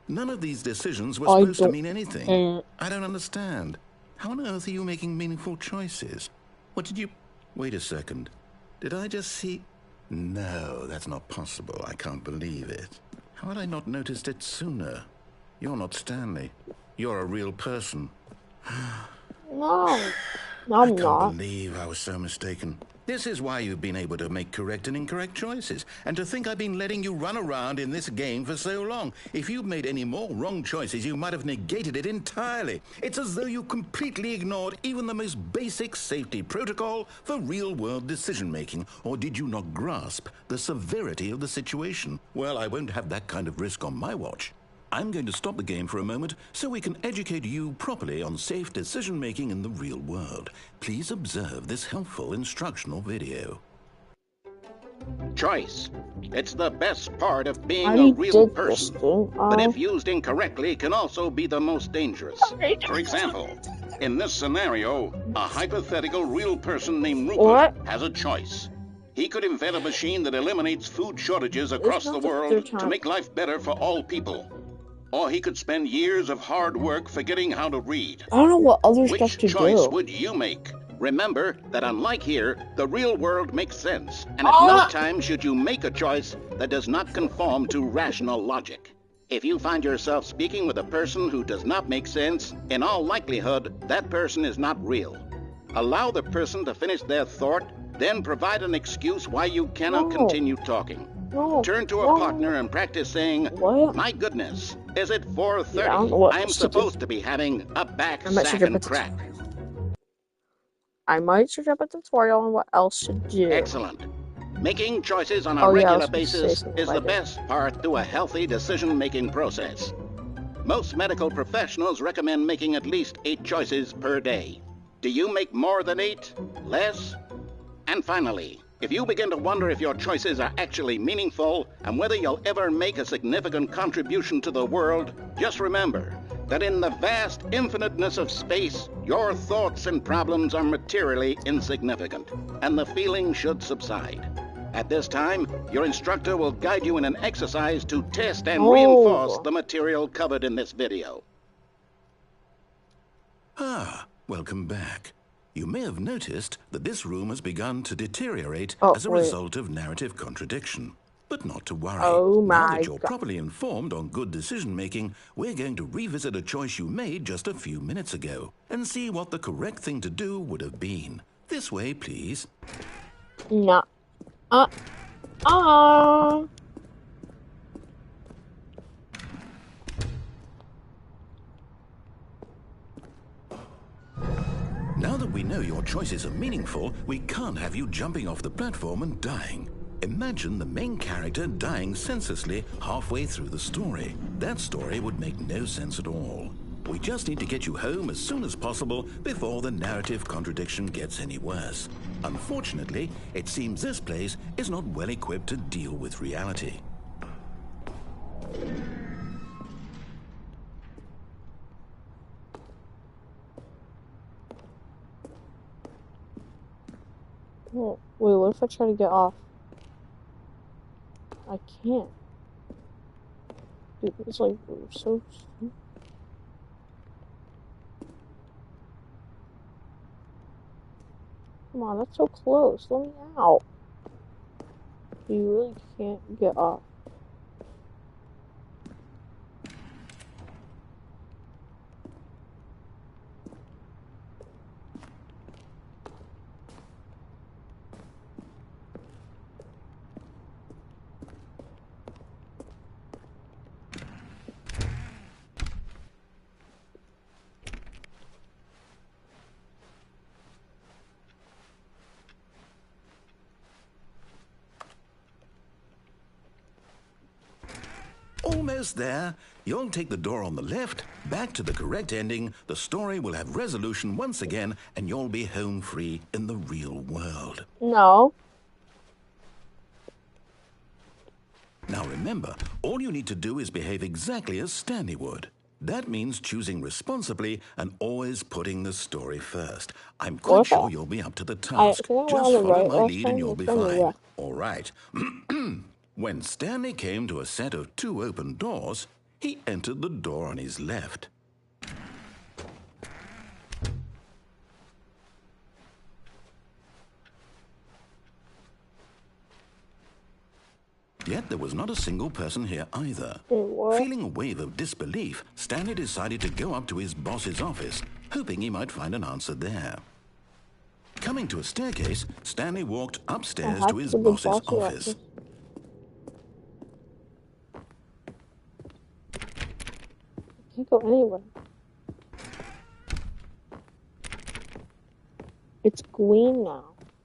None of these decisions were supposed to mean anything. I don't understand. How on earth are you making meaningful choices? What did you... Wait a second. Did I just see... No, that's not possible. I can't believe it. How had I not noticed it sooner? You're not Stanley. You're a real person. No, I I'm can't not. believe I was so mistaken. This is why you've been able to make correct and incorrect choices. And to think I've been letting you run around in this game for so long. If you'd made any more wrong choices, you might have negated it entirely. It's as though you completely ignored even the most basic safety protocol for real-world decision-making. Or did you not grasp the severity of the situation? Well, I won't have that kind of risk on my watch. I'm going to stop the game for a moment so we can educate you properly on safe decision-making in the real world. Please observe this helpful instructional video. Choice. It's the best part of being a real person. But if used incorrectly, can also be the most dangerous. For example, in this scenario, a hypothetical real person named Rupert has a choice. He could invent a machine that eliminates food shortages across the world to make life better for all people. Or he could spend years of hard work forgetting how to read. I don't know what other stuff to do. Which choice would you make? Remember that unlike here, the real world makes sense. And at no time should you make a choice that does not conform to rational logic. If you find yourself speaking with a person who does not make sense, in all likelihood, that person is not real. Allow the person to finish their thought, then provide an excuse why you cannot continue talking. Turn to a partner and practice saying, "My goodness, is it 4:30? I'm supposed to be having a back sack and crack." I might search up a tutorial on what else to do. Excellent. Making choices on a regular basis is the best part to a healthy decision-making process. Most medical professionals recommend making at least 8 choices per day. Do you make more than 8? Less? And finally, if you begin to wonder if your choices are actually meaningful and whether you'll ever make a significant contribution to the world, just remember that in the vast infiniteness of space, your thoughts and problems are materially insignificant, and the feeling should subside. At this time, your instructor will guide you in an exercise to test and reinforce the material covered in this video. Welcome back. You may have noticed that this room has begun to deteriorate as a result of narrative contradiction. But not to worry. Now that you're properly informed on good decision-making, we're going to revisit a choice you made just a few minutes ago and see what the correct thing to do would have been. This way, please. No. Now that we know your choices are meaningful, we can't have you jumping off the platform and dying. Imagine the main character dying senselessly halfway through the story. That story would make no sense at all. We just need to get you home as soon as possible before the narrative contradiction gets any worse. Unfortunately, it seems this place is not well equipped to deal with reality. Wait, what if I try to get off? I can't. Dude, it's like so. Come on, that's so close. Let me out. You really can't get off. Almost there. You'll take the door on the left, back to the correct ending, the story will have resolution once again, and you'll be home free in the real world. No. Now remember, all you need to do is behave exactly as Stanley would. That means choosing responsibly and always putting the story first. I'm quite sure you'll be up to the task. Just follow my lead and you'll be fine. All right. When Stanley came to a set of 2 open doors, he entered the door on his left. Yet there was not a single person here either. Feeling a wave of disbelief, Stanley decided to go up to his boss's office, hoping he might find an answer there. Coming to a staircase, Stanley walked upstairs to his boss's office. Can't go anywhere. It's green now.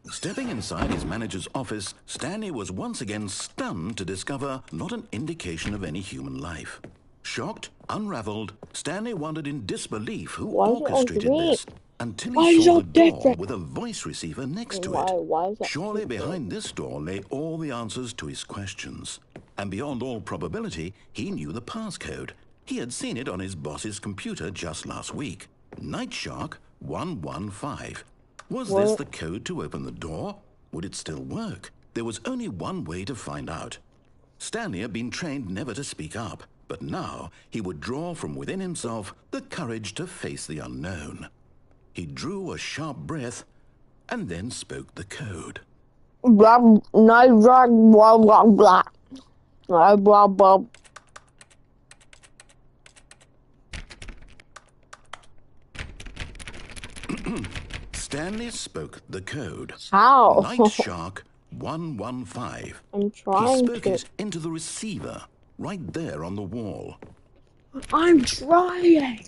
Stepping inside his manager's office, Stanley was once again stunned to discover not an indication of any human life. Shocked, unraveled, Stanley wondered in disbelief who orchestrated this until he saw the door with a voice receiver next to it. Surely behind this door lay all the answers to his questions. And beyond all probability, he knew the passcode. He had seen it on his boss's computer just last week. Nightshark 115. Was this the code to open the door? Would it still work? There was only one way to find out. Stanley had been trained never to speak up, but now he would draw from within himself the courage to face the unknown. He drew a sharp breath and then spoke the code. Stanley spoke the code. How? Night Shark 115. I'm He trying spoke to. it into the receiver, right there on the wall. I'm trying.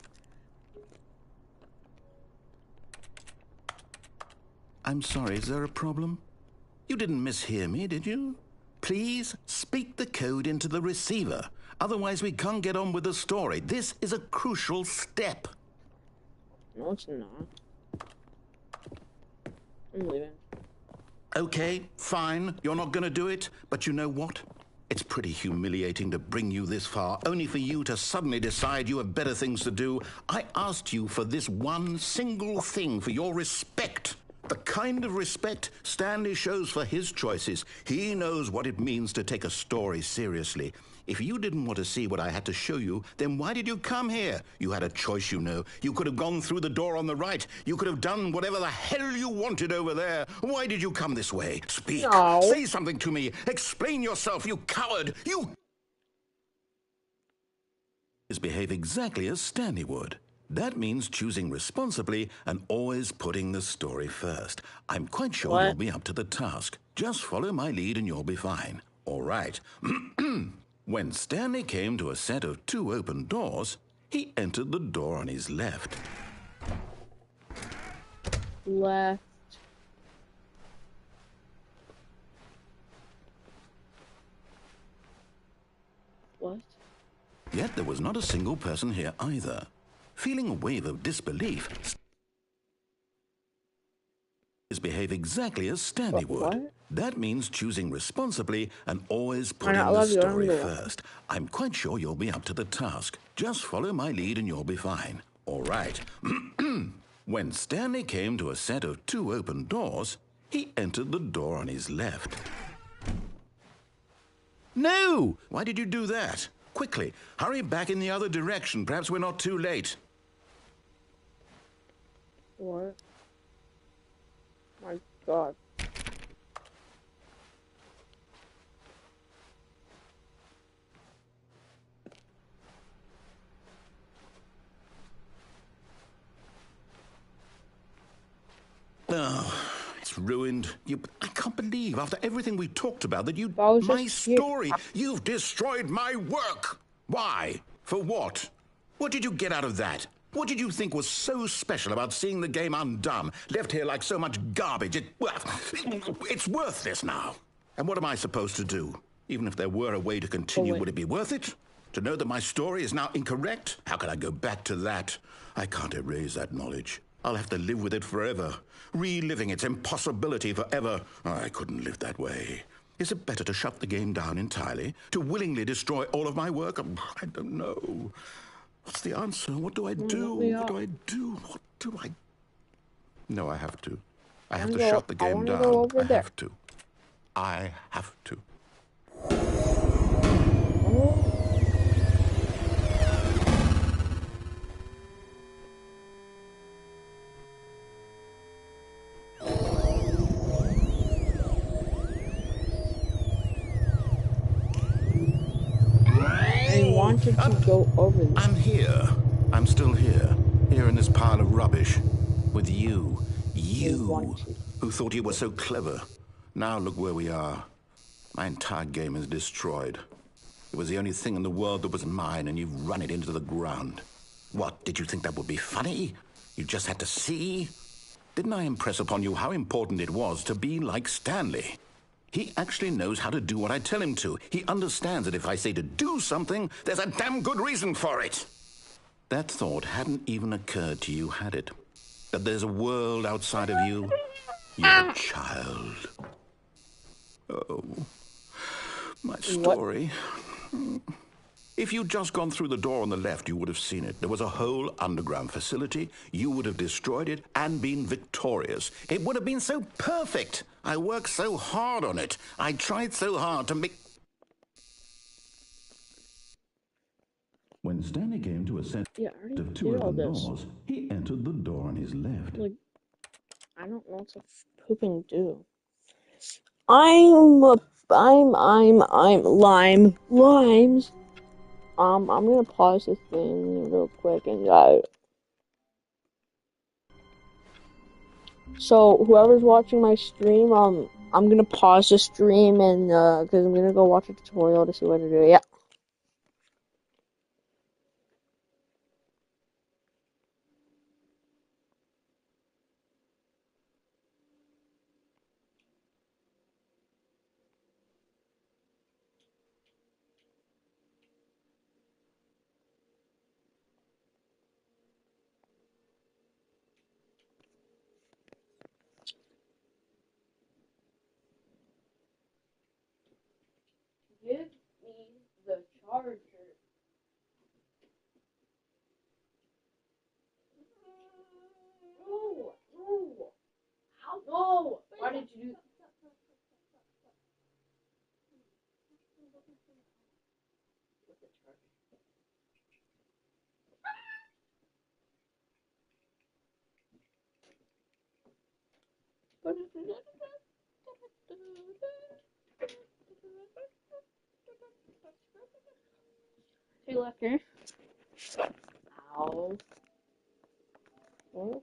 I'm sorry, is there a problem? You didn't mishear me, did you? Please speak the code into the receiver. Otherwise, we can't get on with the story. This is a crucial step. No, it's not. I'm leaving. Okay, fine. You're not going to do it. But you know what? It's pretty humiliating to bring you this far, only for you to suddenly decide you have better things to do. I asked you for this one single thing, for your respect. The kind of respect Stanley shows for his choices. He knows what it means to take a story seriously. If you didn't want to see what I had to show you, then why did you come here? You had a choice, you know. You could have gone through the door on the right. You could have done whatever the hell you wanted over there. Why did you come this way? Speak. No. Say something to me. Explain yourself, you coward. You behave exactly as Stanley would. That means choosing responsibly and always putting the story first. I'm quite sure you'll be up to the task. Just follow my lead and you'll be fine. All right. When Stanley came to a set of 2 open doors, he entered the door on his left. Left. What? Yet there was not a single person here either. Feeling a wave of disbelief, behave exactly as Stanley would. What? That means choosing responsibly and always putting the story first. I'm quite sure you'll be up to the task. Just follow my lead and you'll be fine. All right. When Stanley came to a set of 2 open doors, he entered the door on his left. No! Why did you do that? Quickly, hurry back in the other direction. Perhaps we're not too late. What? My God. Oh, it's ruined. I can't believe, after everything we talked about, that my story, you've destroyed my work. Why? For what? What did you get out of that? What did you think was so special about seeing the game undone, left here like so much garbage? It's worthless now. And what am I supposed to do? Even if there were a way to continue, would it be worth it? To know that my story is now incorrect? How can I go back to that? I can't erase that knowledge. I'll have to live with it forever, reliving its impossibility forever. I couldn't live that way. Is it better to shut the game down entirely? To willingly destroy all of my work? I don't know. What's the answer? What do I do? What do I do? What do I... No, I have to. I have to shut the game down. I have to. I have to. Wanted to go over there. I'm here. I'm still here. Here in this pile of rubbish. With you. You. Who thought you were so clever. Now look where we are. My entire game is destroyed. It was the only thing in the world that was mine, and you've run it into the ground. What, did you think that would be funny? You just had to see? Didn't I impress upon you how important it was to be like Stanley? He actually knows how to do what I tell him to. He understands that if I say to do something, there's a damn good reason for it. That thought hadn't even occurred to you, had it? That there's a world outside of you? You're a child. Oh, my story. What? If you'd just gone through the door on the left, you would have seen it. There was a whole underground facility. You would have destroyed it and been victorious. It would have been so perfect. I worked so hard on it. I tried so hard to make... When Stanley came to a set of 2 open doors, he entered the door on his left. Like, I don't know what to pooping do. I'm limes. I'm gonna pause this thing real quick and go. So whoever's watching my stream, I'm gonna pause the stream and because I'm gonna go watch a tutorial to see what to do. Yeah. Give me the charger. No, no. How? No. Why did you do that? Hey, Lefter. Ow. Oh!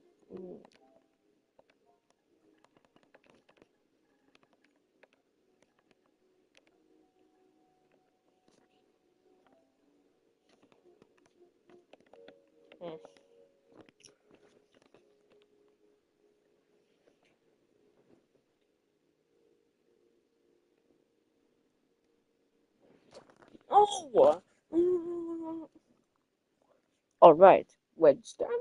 Alright. Wait, Stanley?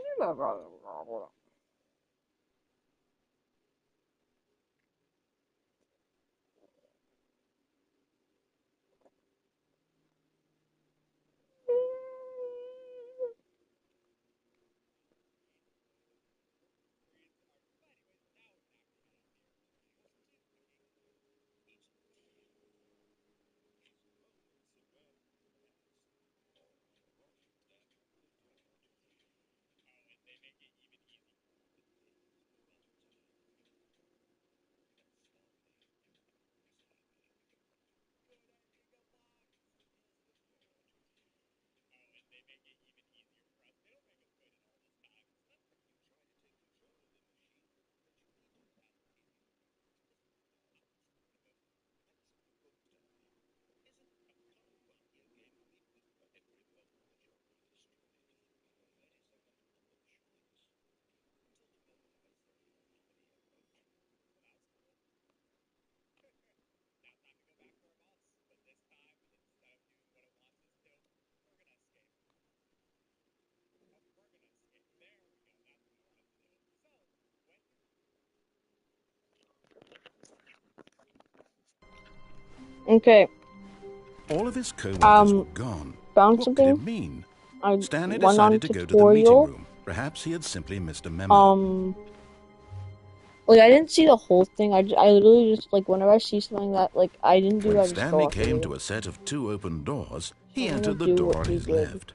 Okay. All of his co-workers were gone. Found What something. could it mean? I Stanley went on decided to go to the meeting tutorial. room. Perhaps he had simply missed a memo. Like, I didn't see the whole thing. I literally just, like, whenever I see something that, like, I didn't do, When I just go Stanley off the came video. to a set of 2 open doors, he I'm gonna entered the do door what on he his did. left.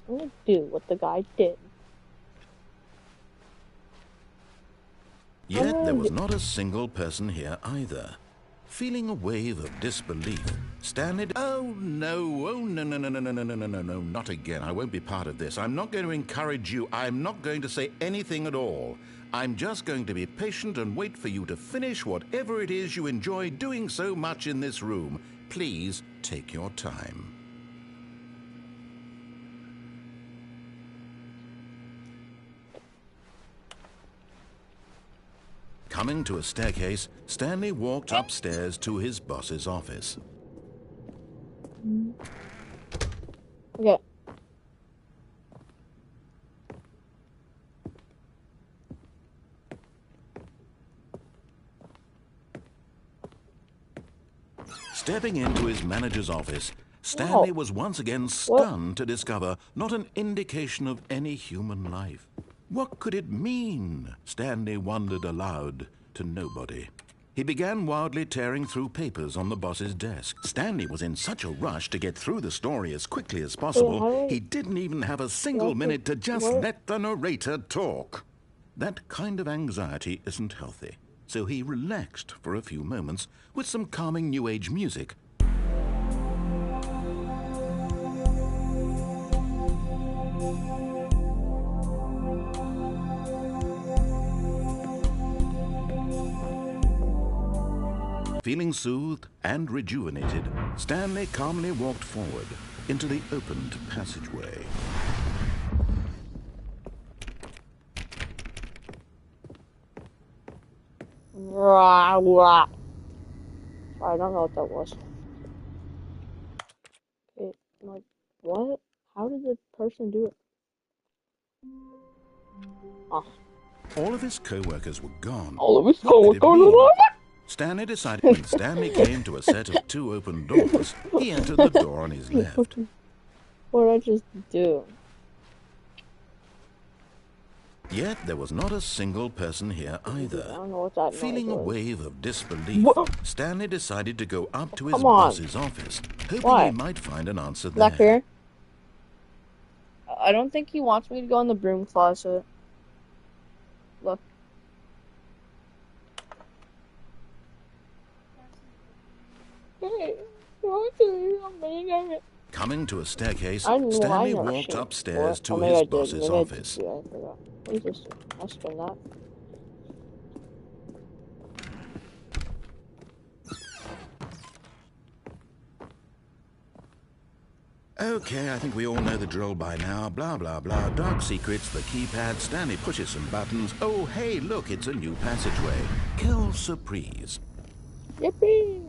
I'm gonna do what the guy did. Yet there was not a single person here either. Feeling a wave of disbelief, Stanley... Oh, no. Oh, no, no, no, no, no, no, no, no, no, no, not again. I won't be part of this. I'm not going to encourage you. I'm not going to say anything at all. I'm just going to be patient and wait for you to finish whatever it is you enjoy doing so much in this room. Please take your time. Coming to a staircase, Stanley walked upstairs to his boss's office. Okay. Stepping into his manager's office, Stanley was once again stunned to discover not an indication of any human life. What could it mean? Stanley wondered aloud to nobody. He began wildly tearing through papers on the boss's desk. Stanley was in such a rush to get through the story as quickly as possible, he didn't even have a single minute to just let the narrator talk. That kind of anxiety isn't healthy, so he relaxed for a few moments with some calming New Age music. Feeling soothed and rejuvenated, Stanley calmly walked forward into the opened passageway. I don't know what that was. Okay, like, what? How did the person do it? Oh. All of his co-workers were gone. All of his co-workers. Stanley decided when Stanley came to a set of 2 open doors, he entered the door on his left. What did I just do? Yet there was not a single person here either. I don't know what that Feeling a was. wave of disbelief, Stanley decided to go up to his Come on. boss's office, hoping Why? he might find an answer there. Back here? I don't think he wants me to go in the broom closet. Look. Coming to a staircase, I Stanley never walked seen it upstairs before. to Maybe I his did. boss's Maybe I did. office. Yeah, I forgot. What is this? I'll spin that. Okay, I think we all know the drill by now. Blah, blah, blah. Dark secrets, the keypad. Stanley pushes some buttons. Oh, hey, look, it's a new passageway. Kill surprise. Yippee!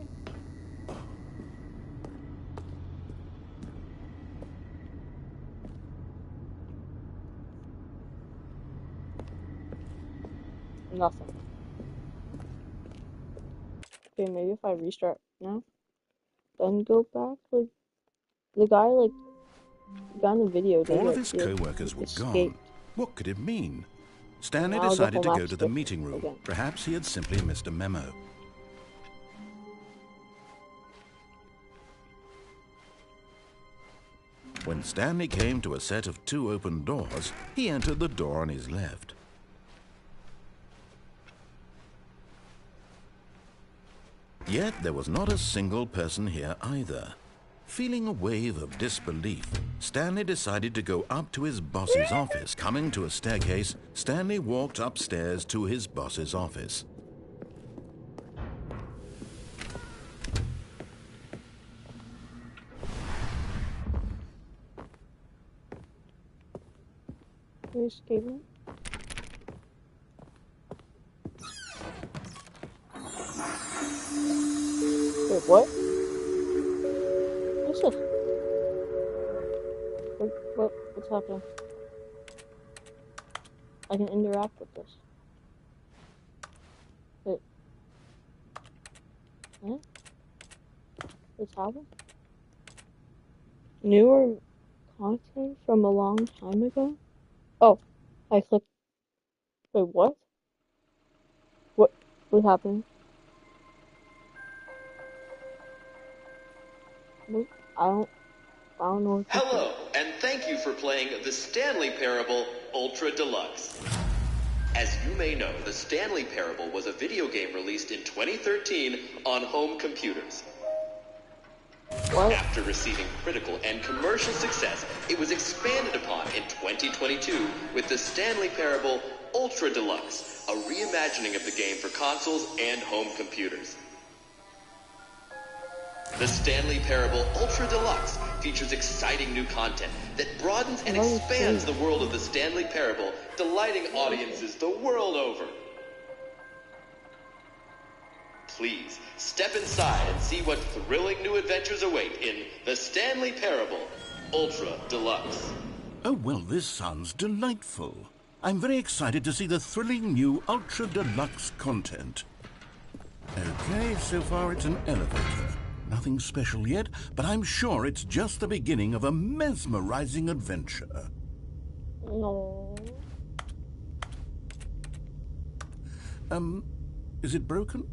Nothing. Okay, maybe if I restart now, then go back, like, the guy in the video did All of it. his co-workers were escaped. gone. What could it mean? Stanley Now the decided to whole go map's to the different meeting room. again. Perhaps he had simply missed a memo. When Stanley came to a set of 2 open doors, he entered the door on his left. Yet there was not a single person here either. Feeling a wave of disbelief, Stanley decided to go up to his boss's office. Coming to a staircase, Stanley walked upstairs to his boss's office. Can you escape me? Wait, what? What's this? What's happening? I can interact with this. Wait. Huh? What's happening? Newer content from a long time ago? Oh, I clicked. Wait, what? What's happening? What? I don't know what to Hello, and thank you for playing the Stanley Parable Ultra Deluxe. As you may know, the Stanley Parable was a video game released in 2013 on home computers. What? After receiving critical and commercial success, it was expanded upon in 2022 with the Stanley Parable Ultra Deluxe, a reimagining of the game for consoles and home computers. The Stanley Parable Ultra Deluxe features exciting new content that broadens and expands the world of the Stanley Parable, delighting audiences the world over. Please, step inside and see what thrilling new adventures await in the Stanley Parable Ultra Deluxe. Oh, well, this sounds delightful. I'm very excited to see the thrilling new Ultra Deluxe content. Okay, so far it's an elevator. Nothing special yet, but I'm sure it's just the beginning of a mesmerizing adventure. No. Is it broken?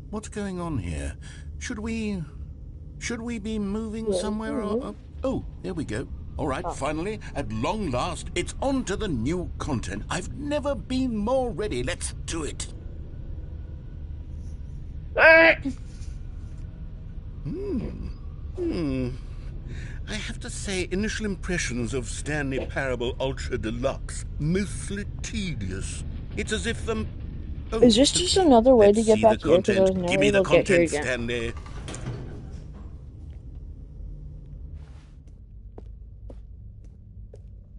What's going on here? Should we be moving somewhere? Or, oh, there we go. All right, finally, at long last, it's on to the new content. I've never been more ready. Let's do it. I have to say, initial impressions of Stanley Parable Ultra Deluxe, mostly tedious. It's as if, Oh, is this just another way to get back here? Because I was Give never me the able to get here content, again. Stanley.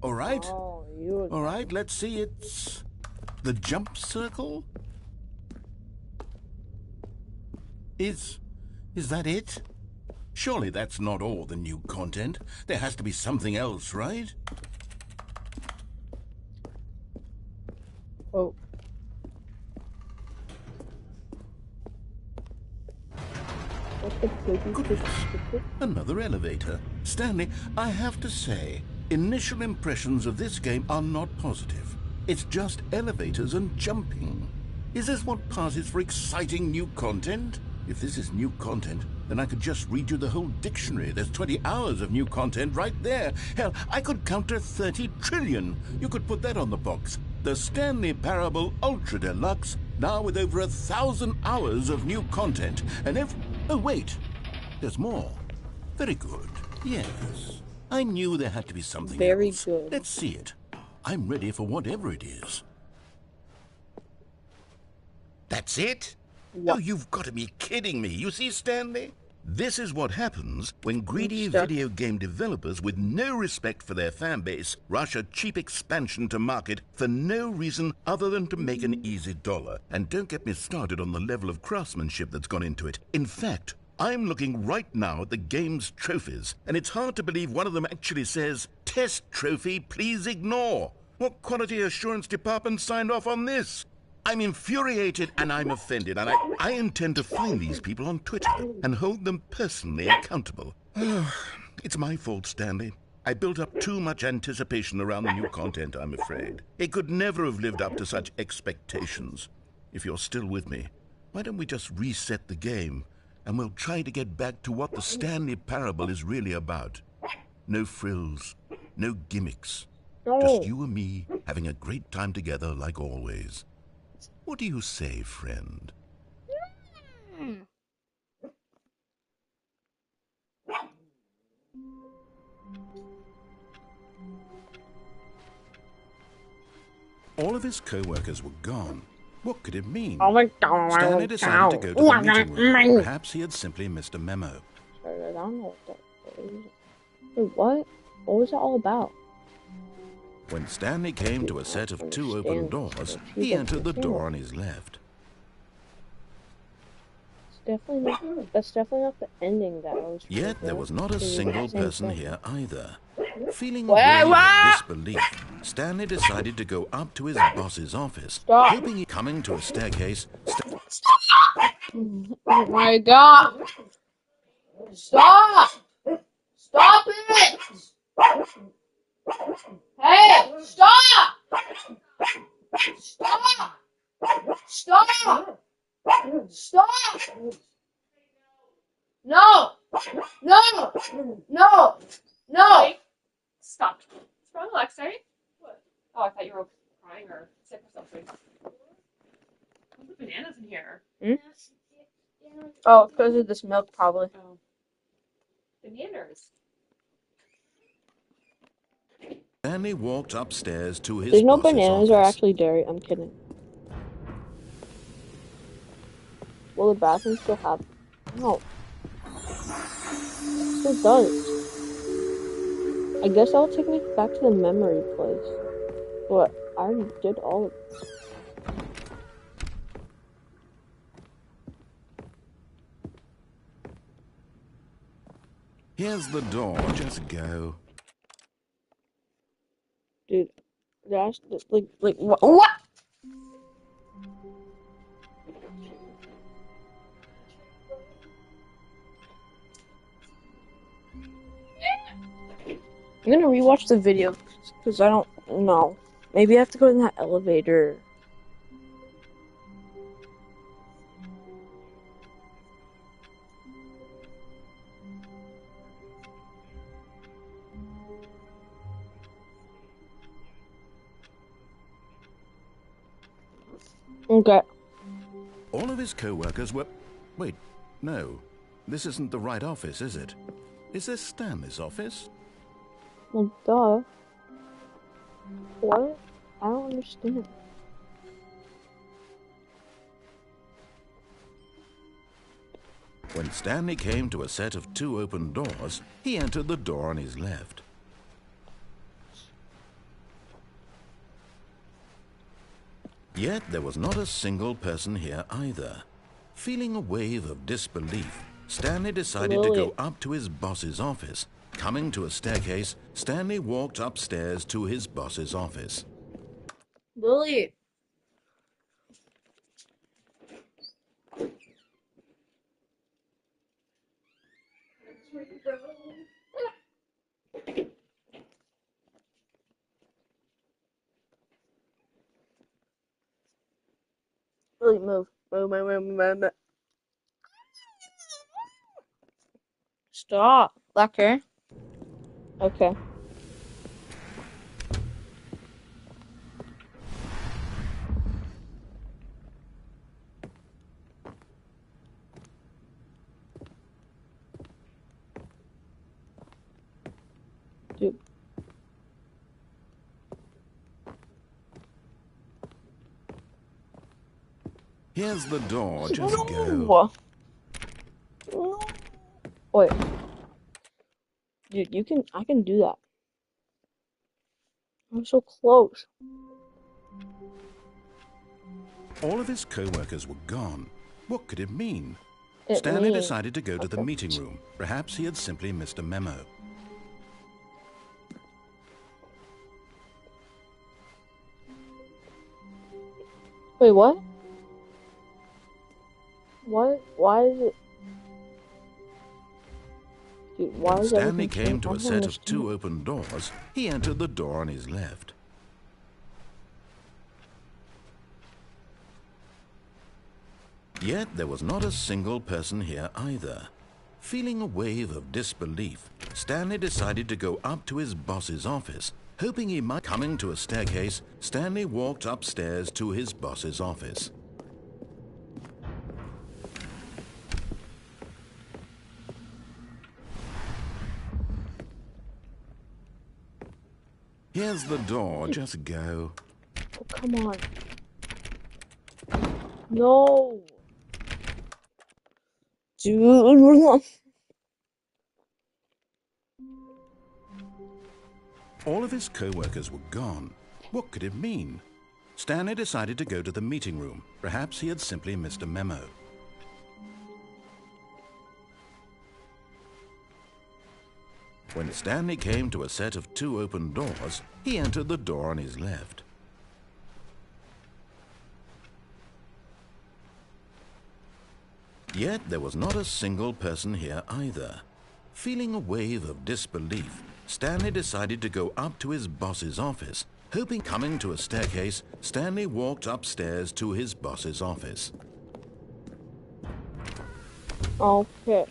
All right. Oh, you again. All right, let's see. It's the jump circle. Is that it? Surely that's not all the new content. There has to be something else, right? Oh. Goodness. Another elevator. Stanley, I have to say, initial impressions of this game are not positive. It's just elevators and jumping. Is this what passes for exciting new content? If this is new content, then I could just read you the whole dictionary. There's 20 hours of new content right there. Hell, I could count to 30 trillion. You could put that on the box. The Stanley Parable Ultra Deluxe, now with over 1,000 hours of new content. And if... Oh, wait. There's more. Very good. Yes. I knew there had to be something Very else. good. Let's see it. I'm ready for whatever it is. That's it? What? Oh, you've got to be kidding me. You see, Stanley? This is what happens when greedy Stuck. video game developers with no respect for their fan base rush a cheap expansion to market for no reason other than to make an easy dollar. And don't get me started on the level of craftsmanship that's gone into it. In fact, I'm looking right now at the game's trophies, and it's hard to believe one of them actually says, "Test trophy, please ignore." What quality assurance department signed off on this? I'm infuriated and I'm offended, and I intend to find these people on Twitter and hold them personally accountable. It's my fault, Stanley. I built up too much anticipation around the new content, I'm afraid. It could never have lived up to such expectations. If you're still with me, why don't we just reset the game, and we'll try to get back to what the Stanley Parable is really about. No frills, no gimmicks. Just you and me having a great time together like always. What do you say, friend? All of his co-workers were gone. What could it mean? Oh my god. Stanley decided to go to the meeting room. Perhaps he had simply missed a memo. I don't know what that is. Wait, what? What was that all about? When Stanley came to a set of 2 open doors, he entered the door on his left. That's definitely not the ending that I was. Yet there was not a single person here either. Feeling a Wait, wave what? of disbelief, Stanley decided to go up to his boss's office. Stop. Hoping coming to a staircase. Oh my god! Stop! Stop it! Hey! Stop! Stop! Stop! Stop! No! No! No! No! Stop. What's wrong, Alexei? What? Oh, I thought you were crying or sick or something. What's the bananas in here? Oh, because of this milk, probably. Oh. Bananas. Stanley walked upstairs to his There's no boss's bananas or office. actually dairy. I'm kidding. Will the bathroom still have? No. It still does. I guess that'll take me back to the memory place. But I already did all of this. Here's the door. Just go. Dude, that's like what? I'm gonna rewatch the video because I don't know. Maybe I have to go in that elevator. Okay. All of his co-workers were... Wait, no. This isn't the right office, is it? Is this Stanley's office? Well, duh. What? I don't understand. When Stanley came to a set of 2 open doors, he entered the door on his left. Yet there was not a single person here either. Feeling a wave of disbelief, Stanley decided to go up to his boss's office. Coming to a staircase, Stanley walked upstairs to his boss's office. Lily. Lily, move. Move. Stop. Lecker. Okay. Dude. Here's the door, just go. No. Wait. Dude, I can do that. I'm so close. All of his co-workers were gone. What could it mean? It Stanley means- decided to go to the meeting room. Perhaps he had simply missed a memo. Wait, what? What? Why is it? Dude, why When is Stanley everything came to a changing? I set don't of 2 open doors, he entered the door on his left. Yet there was not a single person here either. Feeling a wave of disbelief, Stanley decided to go up to his boss's office. Hoping he might coming to a staircase, Stanley walked upstairs to his boss's office. Here's the door, just go. Oh, come on. No. Dude. All of his co-workers were gone. What could it mean? Stanley decided to go to the meeting room. Perhaps he had simply missed a memo. When Stanley came to a set of 2 open doors, he entered the door on his left. Yet there was not a single person here either. Feeling a wave of disbelief, Stanley decided to go up to his boss's office. Hoping coming to a staircase, Stanley walked upstairs to his boss's office. Okay.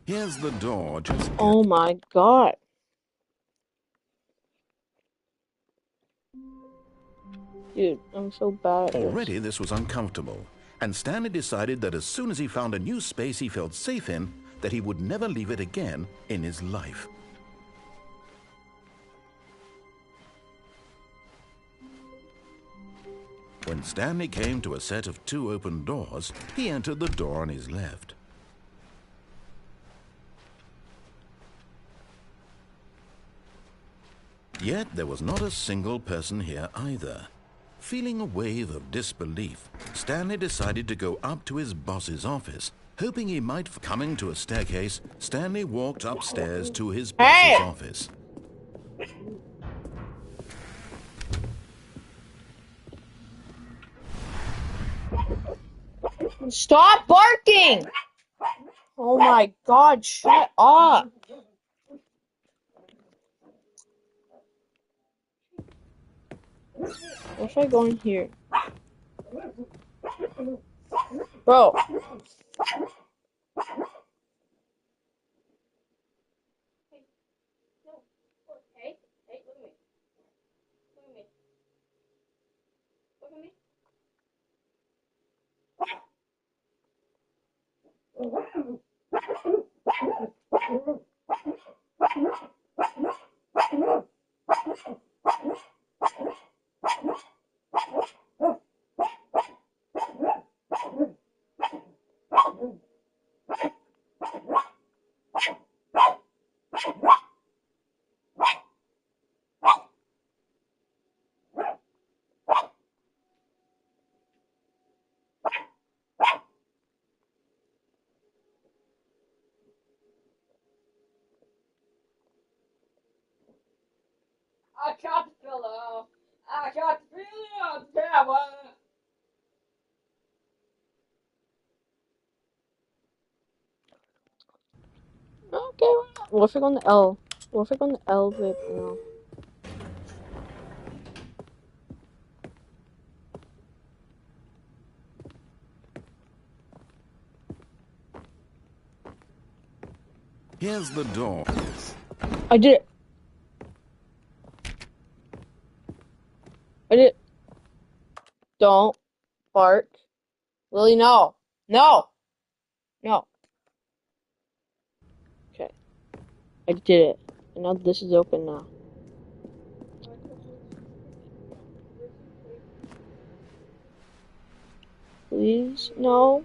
Here's the door, just go. Oh my god. Dude, I'm so bad at this. Already this was uncomfortable, and Stanley decided that as soon as he found a new space he felt safe in, that he would never leave it again in his life. When Stanley came to a set of 2 open doors, he entered the door on his left. Yet there was not a single person here either. Feeling a wave of disbelief, Stanley decided to go up to his boss's office. Hoping he might coming to a staircase, Stanley walked upstairs to his boss's office. Stop barking! Oh my god, shut up! What should I go in here? Bro. Yeah, what? Okay, what if I go on the L? What if I go on the L, but no. Here's the door. I did it. I did it. Don't bark. Lily, no. No. No. Okay. I did it. And now this is open now. Please? No.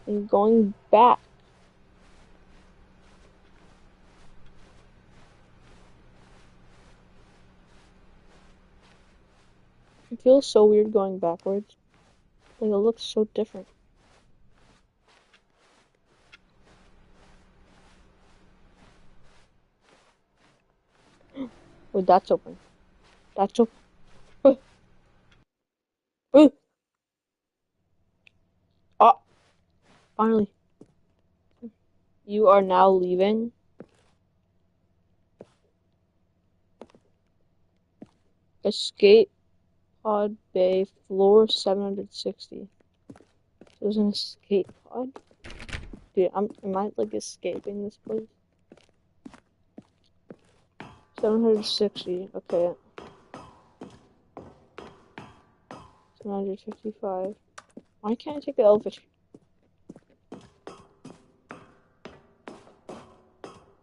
I'm going back. It feels so weird going backwards. Like, it looks so different. Wait, that's open. That's open. Oh, finally. You are now leaving. Escape pod bay, floor 760. There's an escape pod? Dude, am I like escaping this place? 760, okay. 755. Why can't I take the elevator?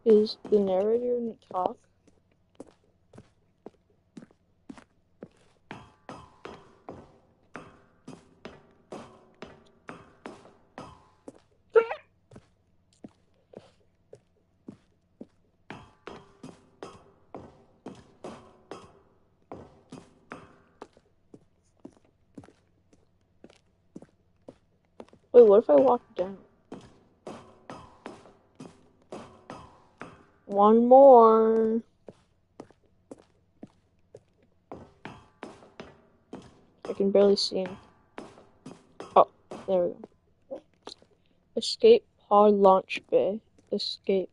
Is the narrator in the talk? Wait, what if I walk down? One more. I can barely see him. Oh, there we go. Escape pod launch bay. Escape.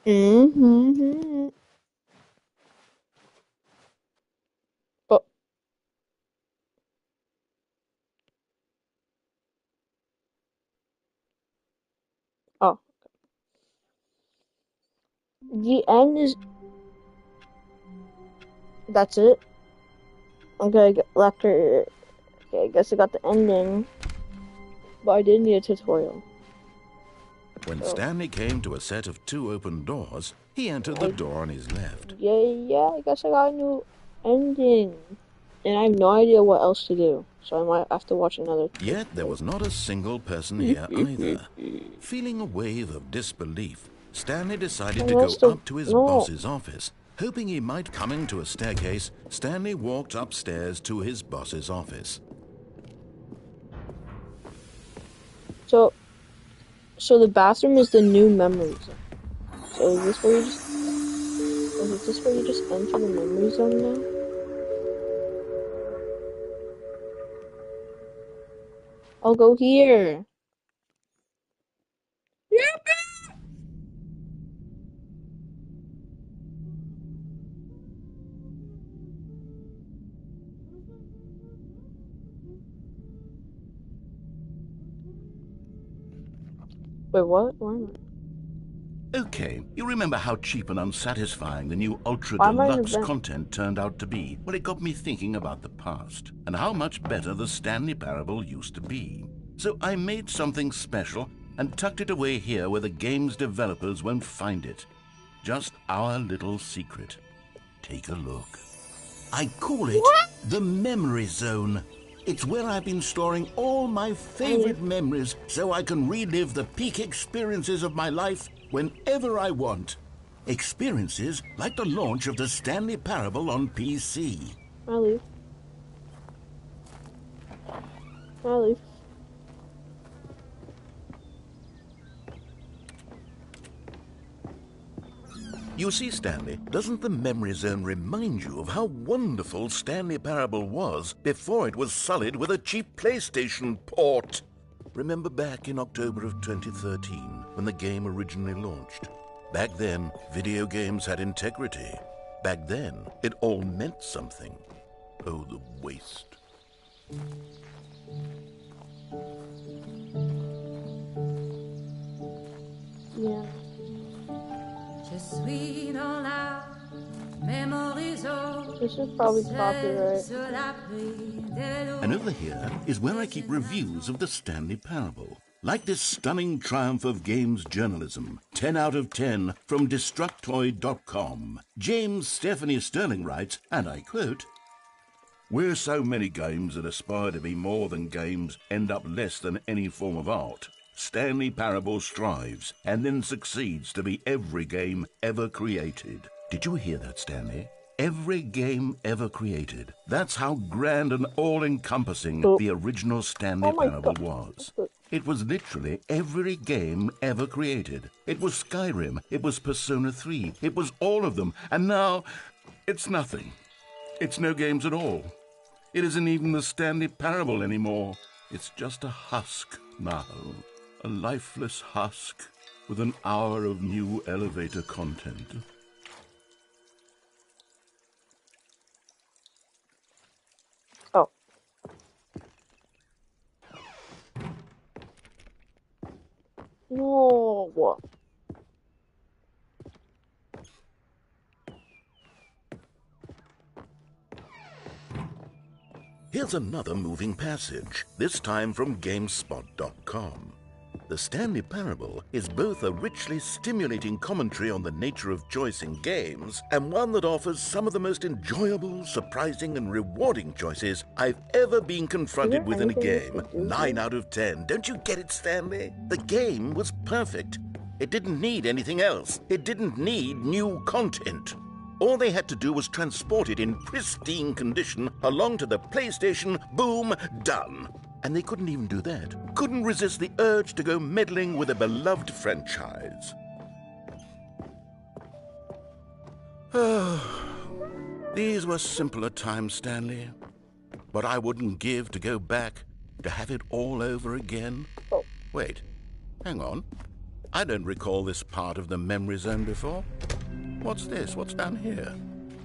Mm-hmm. Oh. Oh. The end is... That's it? Okay, okay, I guess I got the ending. But I did need a tutorial. When Stanley came to a set of 2 open doors, he entered the door on his left. Yeah, I guess I got a new ending. And I have no idea what else to do, so I might have to watch another. Yet there was not a single person here either. Feeling a wave of disbelief, Stanley decided to go up to his boss's office. Hoping he might come into a staircase, Stanley walked upstairs to his boss's office. So the bathroom is the new memory zone. So is this where you just enter the memory zone now? I'll go here. Wait, what? Why am I? Okay, you remember how cheap and unsatisfying the new Ultra Deluxe content turned out to be? Well, it got me thinking about the past, and how much better the Stanley Parable used to be. So I made something special and tucked it away here where the game's developers won't find it. Just our little secret. Take a look. I call it the Memory Zone. It's where I've been storing all my favorite memories so I can relive the peak experiences of my life whenever I want. Experiences like the launch of the Stanley Parable on PC. I'll leave. You see, Stanley, doesn't the memory zone remind you of how wonderful Stanley Parable was before it was sullied with a cheap PlayStation port? Remember back in October of 2013 when the game originally launched? Back then, video games had integrity. Back then, it all meant something. Oh, the waste. Yeah. This is probably copyright. And over here is where I keep reviews of the Stanley Parable. Like this stunning triumph of games journalism, 10 out of 10 from Destructoid.com. James Stephanie Sterling writes, and I quote, "Where so many games that aspire to be more than games end up less than any form of art, Stanley Parable strives and then succeeds to be every game ever created." Did you hear that, Stanley? Every game ever created. That's how grand and all-encompassing the original Stanley Parable was. It was literally every game ever created. It was Skyrim, it was Persona 3, it was all of them, and now it's nothing. It's no games at all. It isn't even the Stanley Parable anymore. It's just a husk now. A lifeless husk with an hour of new elevator content. Oh. No. Here's another moving passage, this time from GameSpot.com. The Stanley Parable is both a richly stimulating commentary on the nature of choice in games and one that offers some of the most enjoyable, surprising, and rewarding choices I've ever been confronted with in a game. 9 out of 10. Don't you get it, Stanley? The game was perfect. It didn't need anything else. It didn't need new content. All they had to do was transport it in pristine condition along to the PlayStation. Boom, done. And they couldn't even do that. Couldn't resist the urge to go meddling with a beloved franchise. These were simpler times, Stanley. But I wouldn't give to go back, to have it all over again. Oh. Wait, hang on. I don't recall this part of the memory zone before. What's this? What's down here?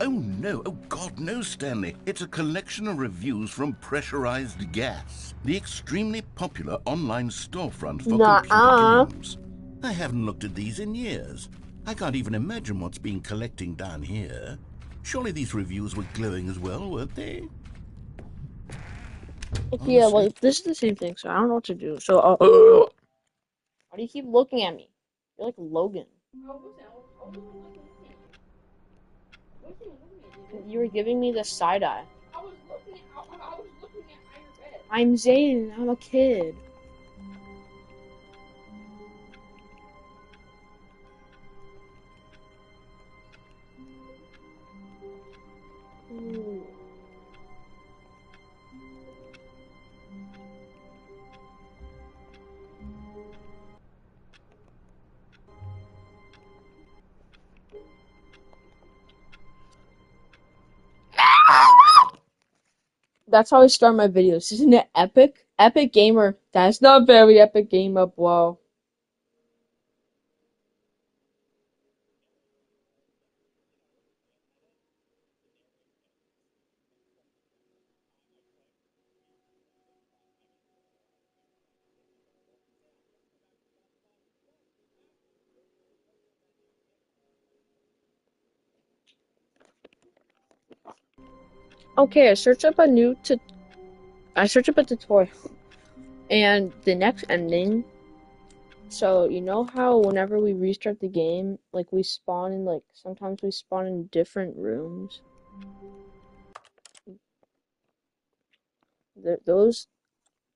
Oh, no. Oh, God, no, Stanley. It's a collection of reviews from Pressurized Gas, the extremely popular online storefront for computer games. I haven't looked at these in years. I can't even imagine what's been collecting down here. Surely these reviews were glowing as well, weren't they? Yeah, well, this is the same thing, so I don't know what to do. So, why do you keep looking at me? You're like Logan. You were giving me the side eye. I was looking at Iron Bed. I'm Zayden. I'm a kid. Ooh. That's how I start my videos. Isn't it epic? Epic gamer. That's not very epic gamer, bro. Okay, I searched up a tutorial, and the next ending. So you know how whenever we restart the game, like we spawn in sometimes we spawn in different rooms. Those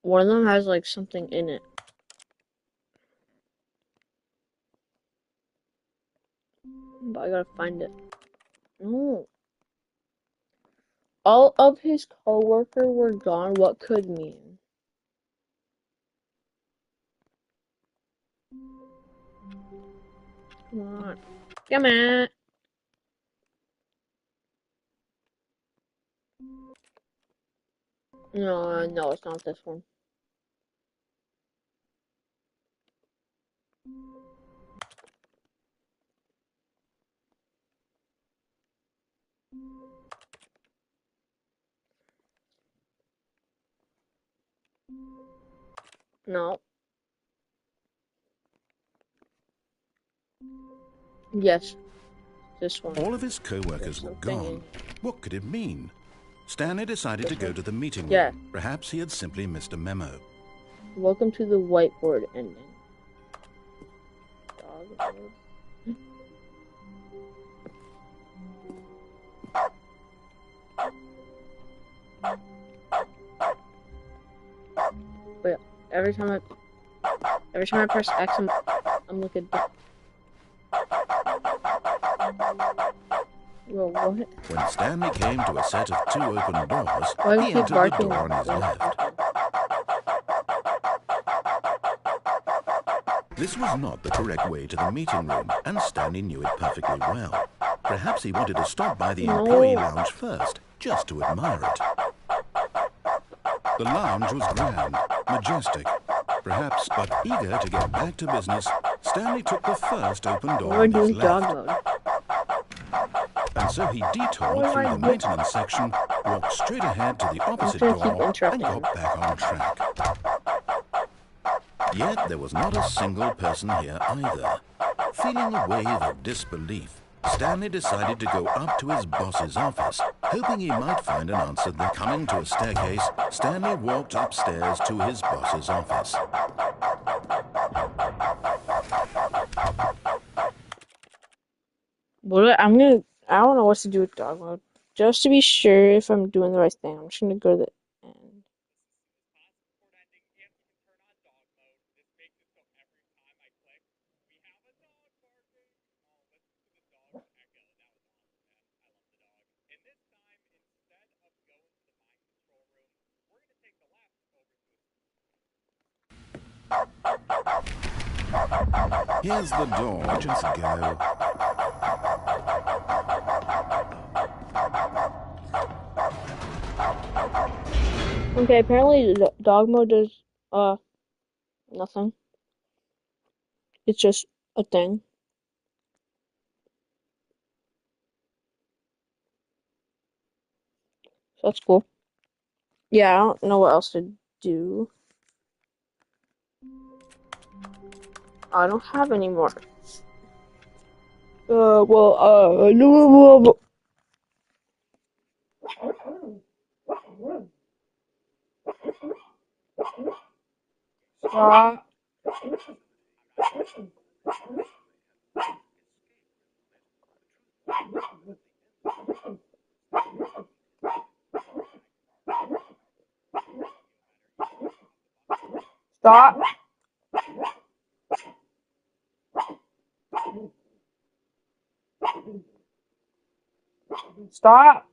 one of them has like something in it. But I gotta find it. No. all of his co-workers were gone, what could mean? Come on. Come on. No, it's not this one. No. Yes, this one. All of his co-workers were gone. What could it mean? Stanley decided to go to the meeting room. Yeah. Perhaps he had simply missed a memo. Welcome to the whiteboard ending. Dog. But every time I press X, I'm looking. Whoa, what? When Stanley came to a set of 2 open doors, Why he keep entered the barking? door on his left. This was not the correct way to the meeting room, and Stanley knew it perfectly well. Perhaps he wanted to stop by the employee lounge first, just to admire it. The lounge was grand, majestic, perhaps, but eager to get back to business, Stanley took the first open door on his left. And so he detoured through the maintenance section, walked straight ahead to the opposite door, and got back on track. Yet there was not a single person here either. Feeling a wave of disbelief, Stanley decided to go up to his boss's office, hoping he might find an answer there. Coming to a staircase, Stanley walked upstairs to his boss's office. Well, I don't know what to do with dog mode. Just to be sure if I'm doing the right thing, I'm just gonna go to the end. Here's the door, just go. Okay, apparently dog mode does nothing. It's just a thing. So that's cool. Yeah, I don't know what else to do. I don't have any more. No. Stop. Stop. Stop.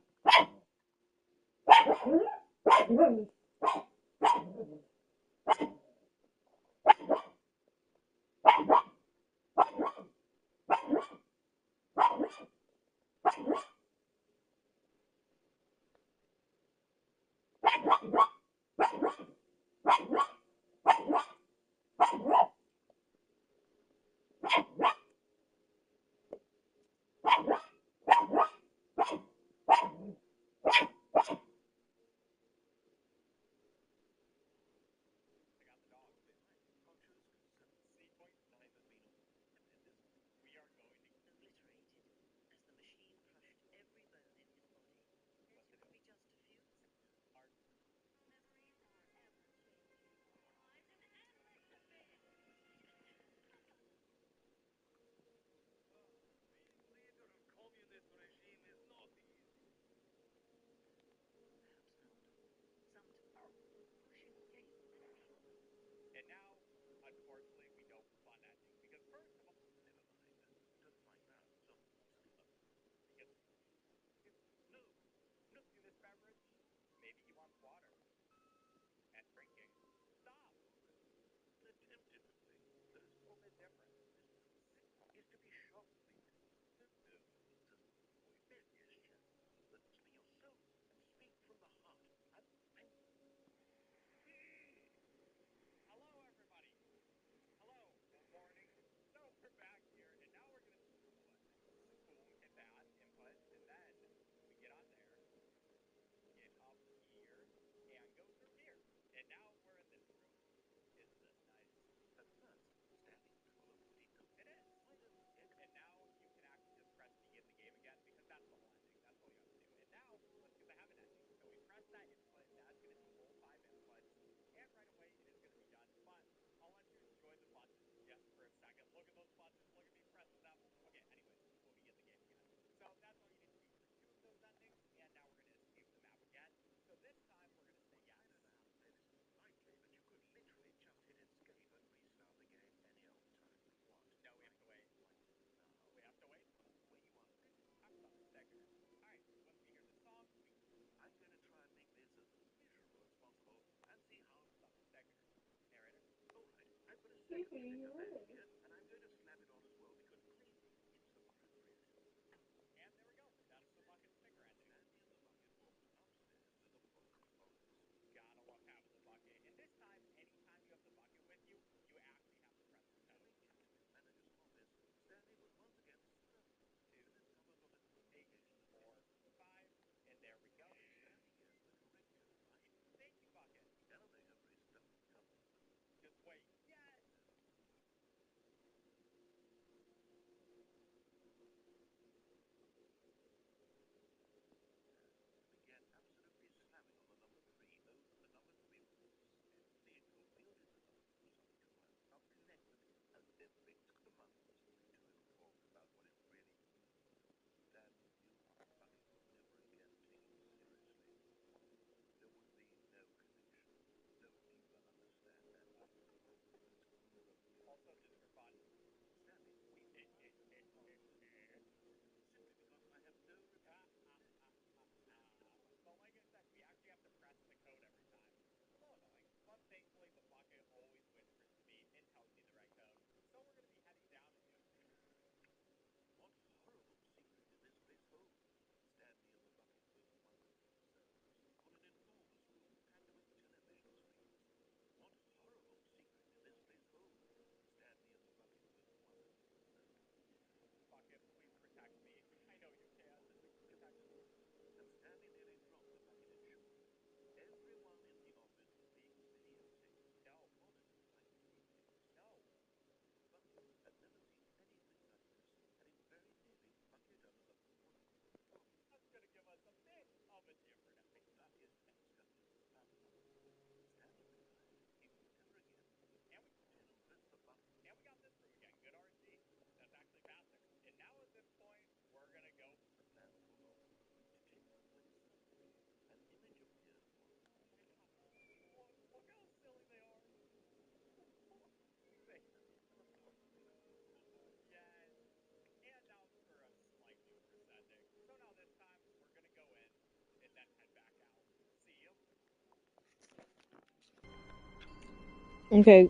Okay,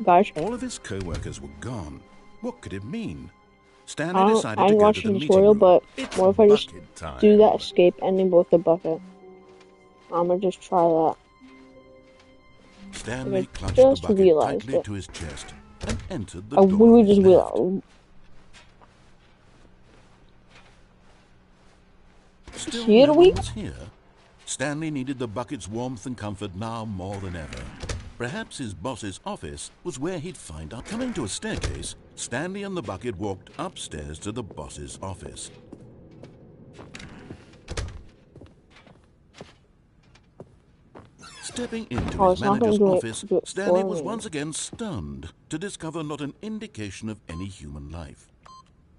guys. All of his co-workers were gone. What could it mean? Stanley decided I to ain't go to the watching the meeting tutorial, room. but It's what if I just bucket time. do that escape ending with the bucket? I'm gonna just try that. Stanley clutched the Just bucket realized tightly it. to his chest and entered the I door really on his just left. realized. Still See it, no we? one was here. Stanley needed the bucket's warmth and comfort now more than ever. Perhaps his boss's office was where he'd find out. Coming to a staircase, Stanley and the bucket walked upstairs to the boss's office. Stepping into his It's not manager's gonna office, do it Stanley for was me. once again stunned to discover not an indication of any human life.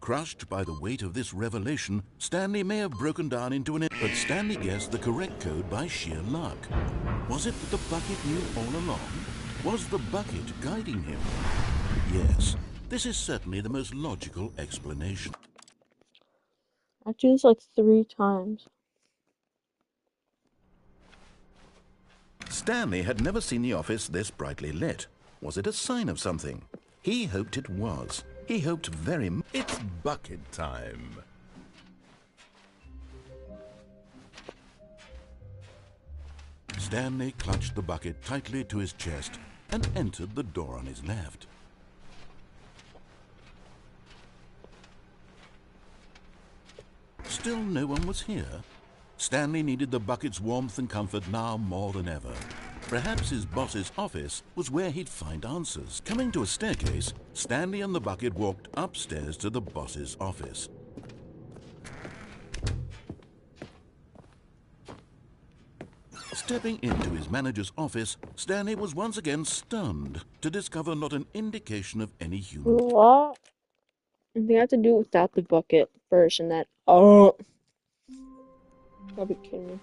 Crushed by the weight of this revelation, Stanley may have broken down into an... But Stanley guessed the correct code by sheer luck. Was it that the bucket knew all along? Was the bucket guiding him? Yes, this is certainly the most logical explanation. I do this like 3 times. Stanley had never seen the office this brightly lit. Was it a sign of something? He hoped it was. He hoped very much. It's bucket time. Stanley clutched the bucket tightly to his chest and entered the door on his left. Still no one was here. Stanley needed the bucket's warmth and comfort now more than ever. Perhaps his boss's office was where he'd find answers. Coming to a staircase, Stanley and the bucket walked upstairs to the boss's office. Stepping into his manager's office, Stanley was once again stunned to discover not an indication of any human. What? I think I have to do it without the bucket first, and that. Oh. I'll be kidding me.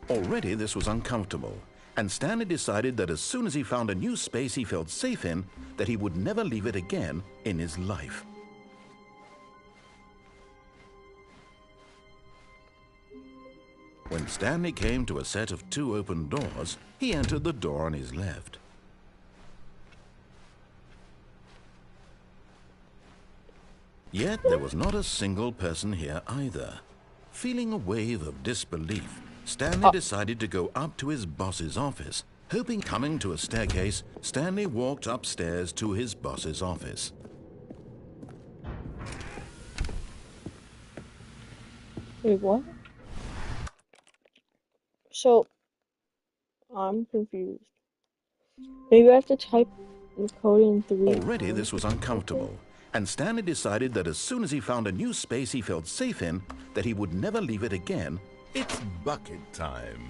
Already this was uncomfortable, and Stanley decided that as soon as he found a new space he felt safe in, that he would never leave it again in his life. When Stanley came to a set of 2 open doors, he entered the door on his left. Yet there was not a single person here either. Feeling a wave of disbelief, Stanley decided to go up to his boss's office. Hoping coming to a staircase, Stanley walked upstairs to his boss's office. Wait, what? So, I'm confused. Maybe I have to type the code in 3. Already this was uncomfortable, and Stanley decided that as soon as he found a new space he felt safe in, that he would never leave it again. It's bucket time.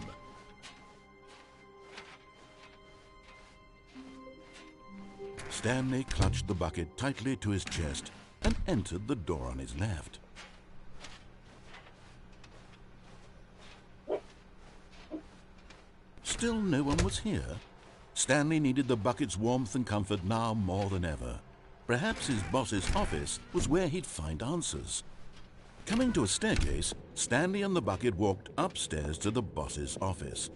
Stanley clutched the bucket tightly to his chest and entered the door on his left. Still no one was here. Stanley needed the bucket's warmth and comfort now more than ever. Perhaps his boss's office was where he'd find answers. Coming to a staircase, Stanley and the bucket walked upstairs to the boss's office.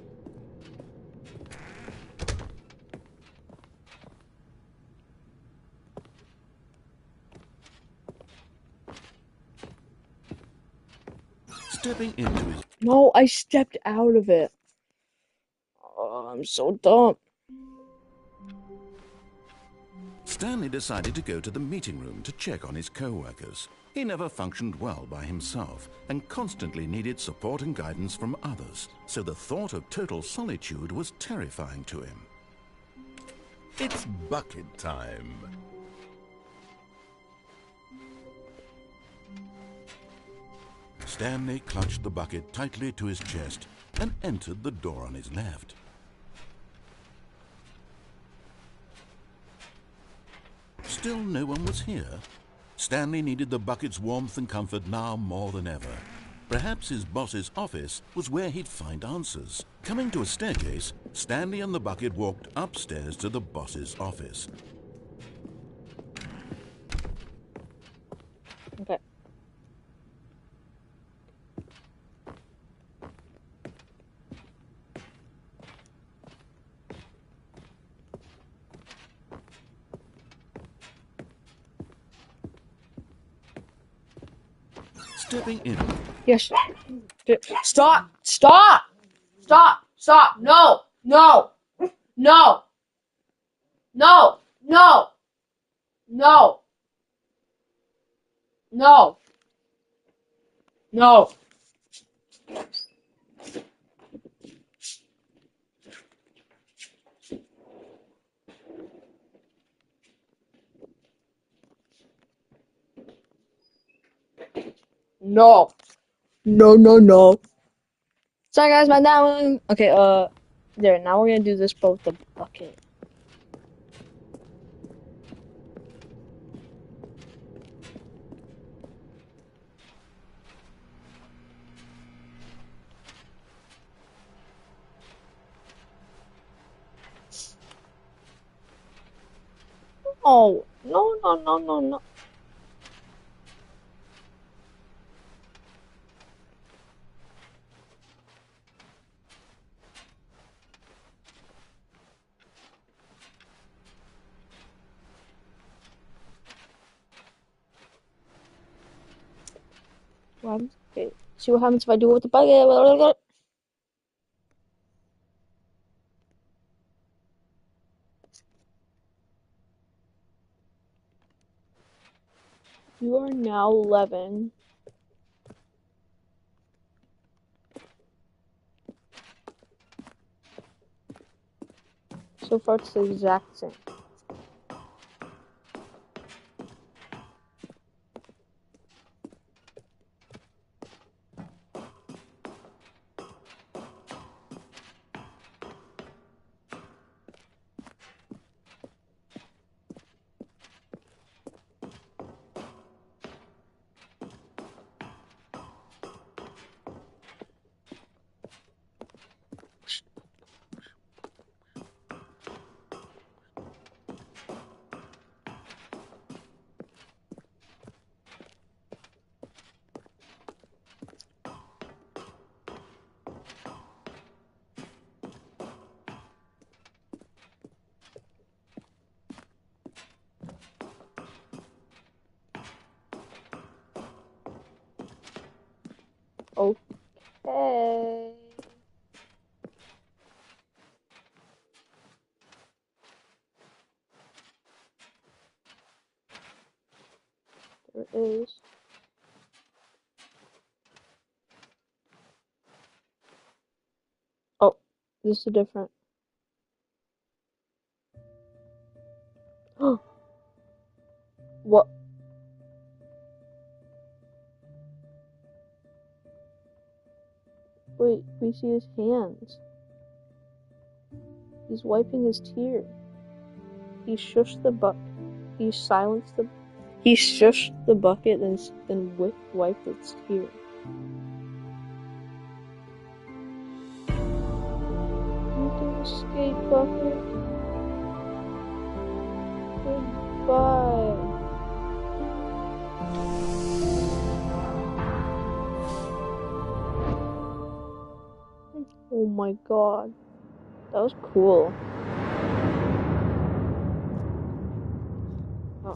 Stepping into his... No, I stepped out of it. Oh, I'm so dumb. Stanley decided to go to the meeting room to check on his co-workers. He never functioned well by himself and constantly needed support and guidance from others, so the thought of total solitude was terrifying to him. It's bucket time. Stanley clutched the bucket tightly to his chest and entered the door on his left. Still no one was here. Stanley needed the bucket's warmth and comfort now more than ever. Perhaps his boss's office was where he'd find answers. Coming to a staircase, Stanley and the bucket walked upstairs to the boss's office. Okay. Stepping in. Yes. Stop! Stop! Stop! Stop! No! No! No! No! No! No! No! No! No! No, no, no. Sorry guys, my down. Okay, there, now we're gonna do this but with the bucket. Oh, no, no, no, no, no. What happens? Okay, see what happens if I do it with the bucket. You are now 11. So far, it's the exact same. Hey. There is. Oh, this is different. What? Wait, we see his hands. He's wiping his tear. He shushed the bucket. He silenced the. He shushed the bucket and then wiped its tear. You can escape, bucket. Goodbye. Oh my god. That was cool. Oh.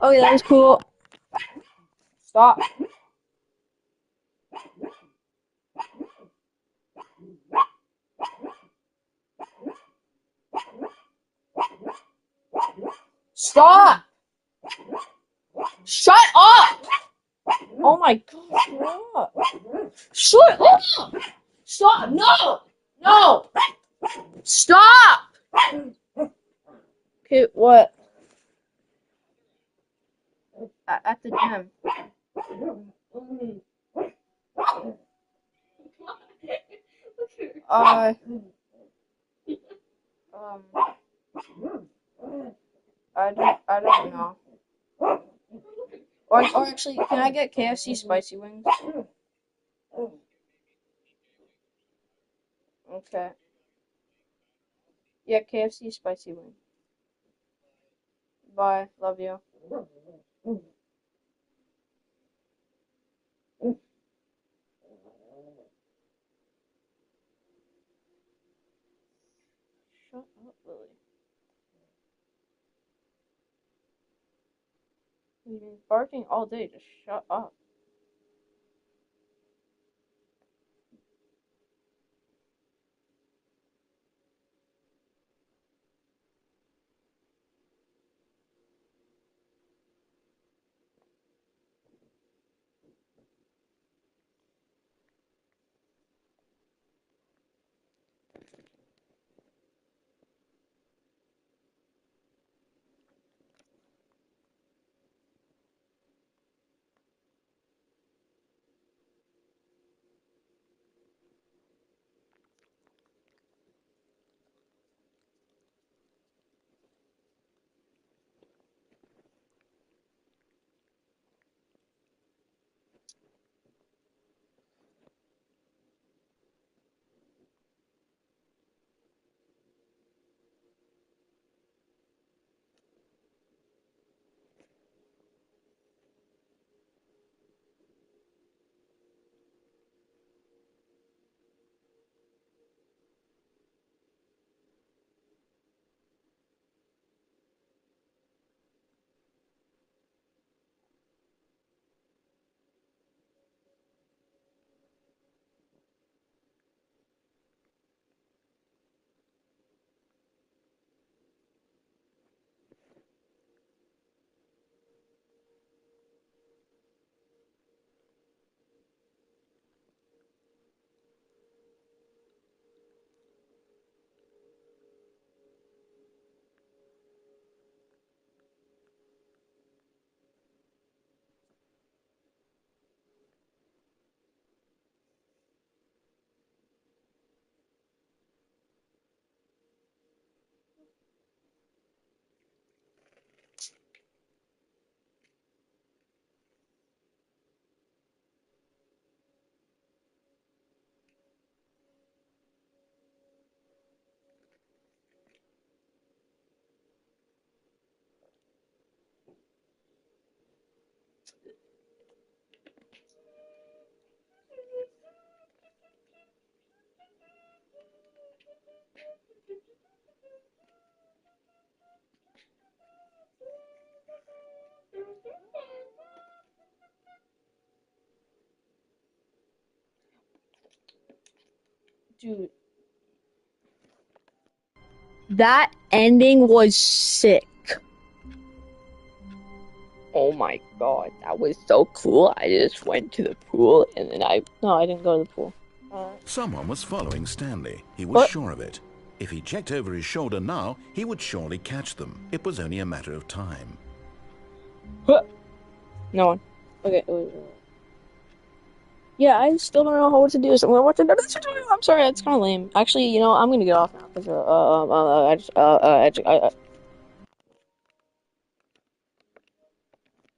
Okay, that was cool. Stop. Stop! Shut up! Oh my god, shut up! Shut up! Stop! No! No! Stop! Okay, what? At the gym. I don't know. Or actually, can I get KFC spicy wings? Okay. Yeah, KFC spicy wings. Bye. Love you. Shut up, Lily. You've been barking all day. Just shut up. Dude. That ending was sick. Oh my god, that was so cool. I just went to the pool and then No, I didn't go to the pool. Someone was following Stanley. He was sure of it. If he checked over his shoulder now, he would surely catch them. It was only a matter of time. No one. Okay. Yeah, I still don't know what to do, so I'm gonna watch another tutorial. I'm sorry, that's kind of lame. Actually, you know, I'm gonna get off now because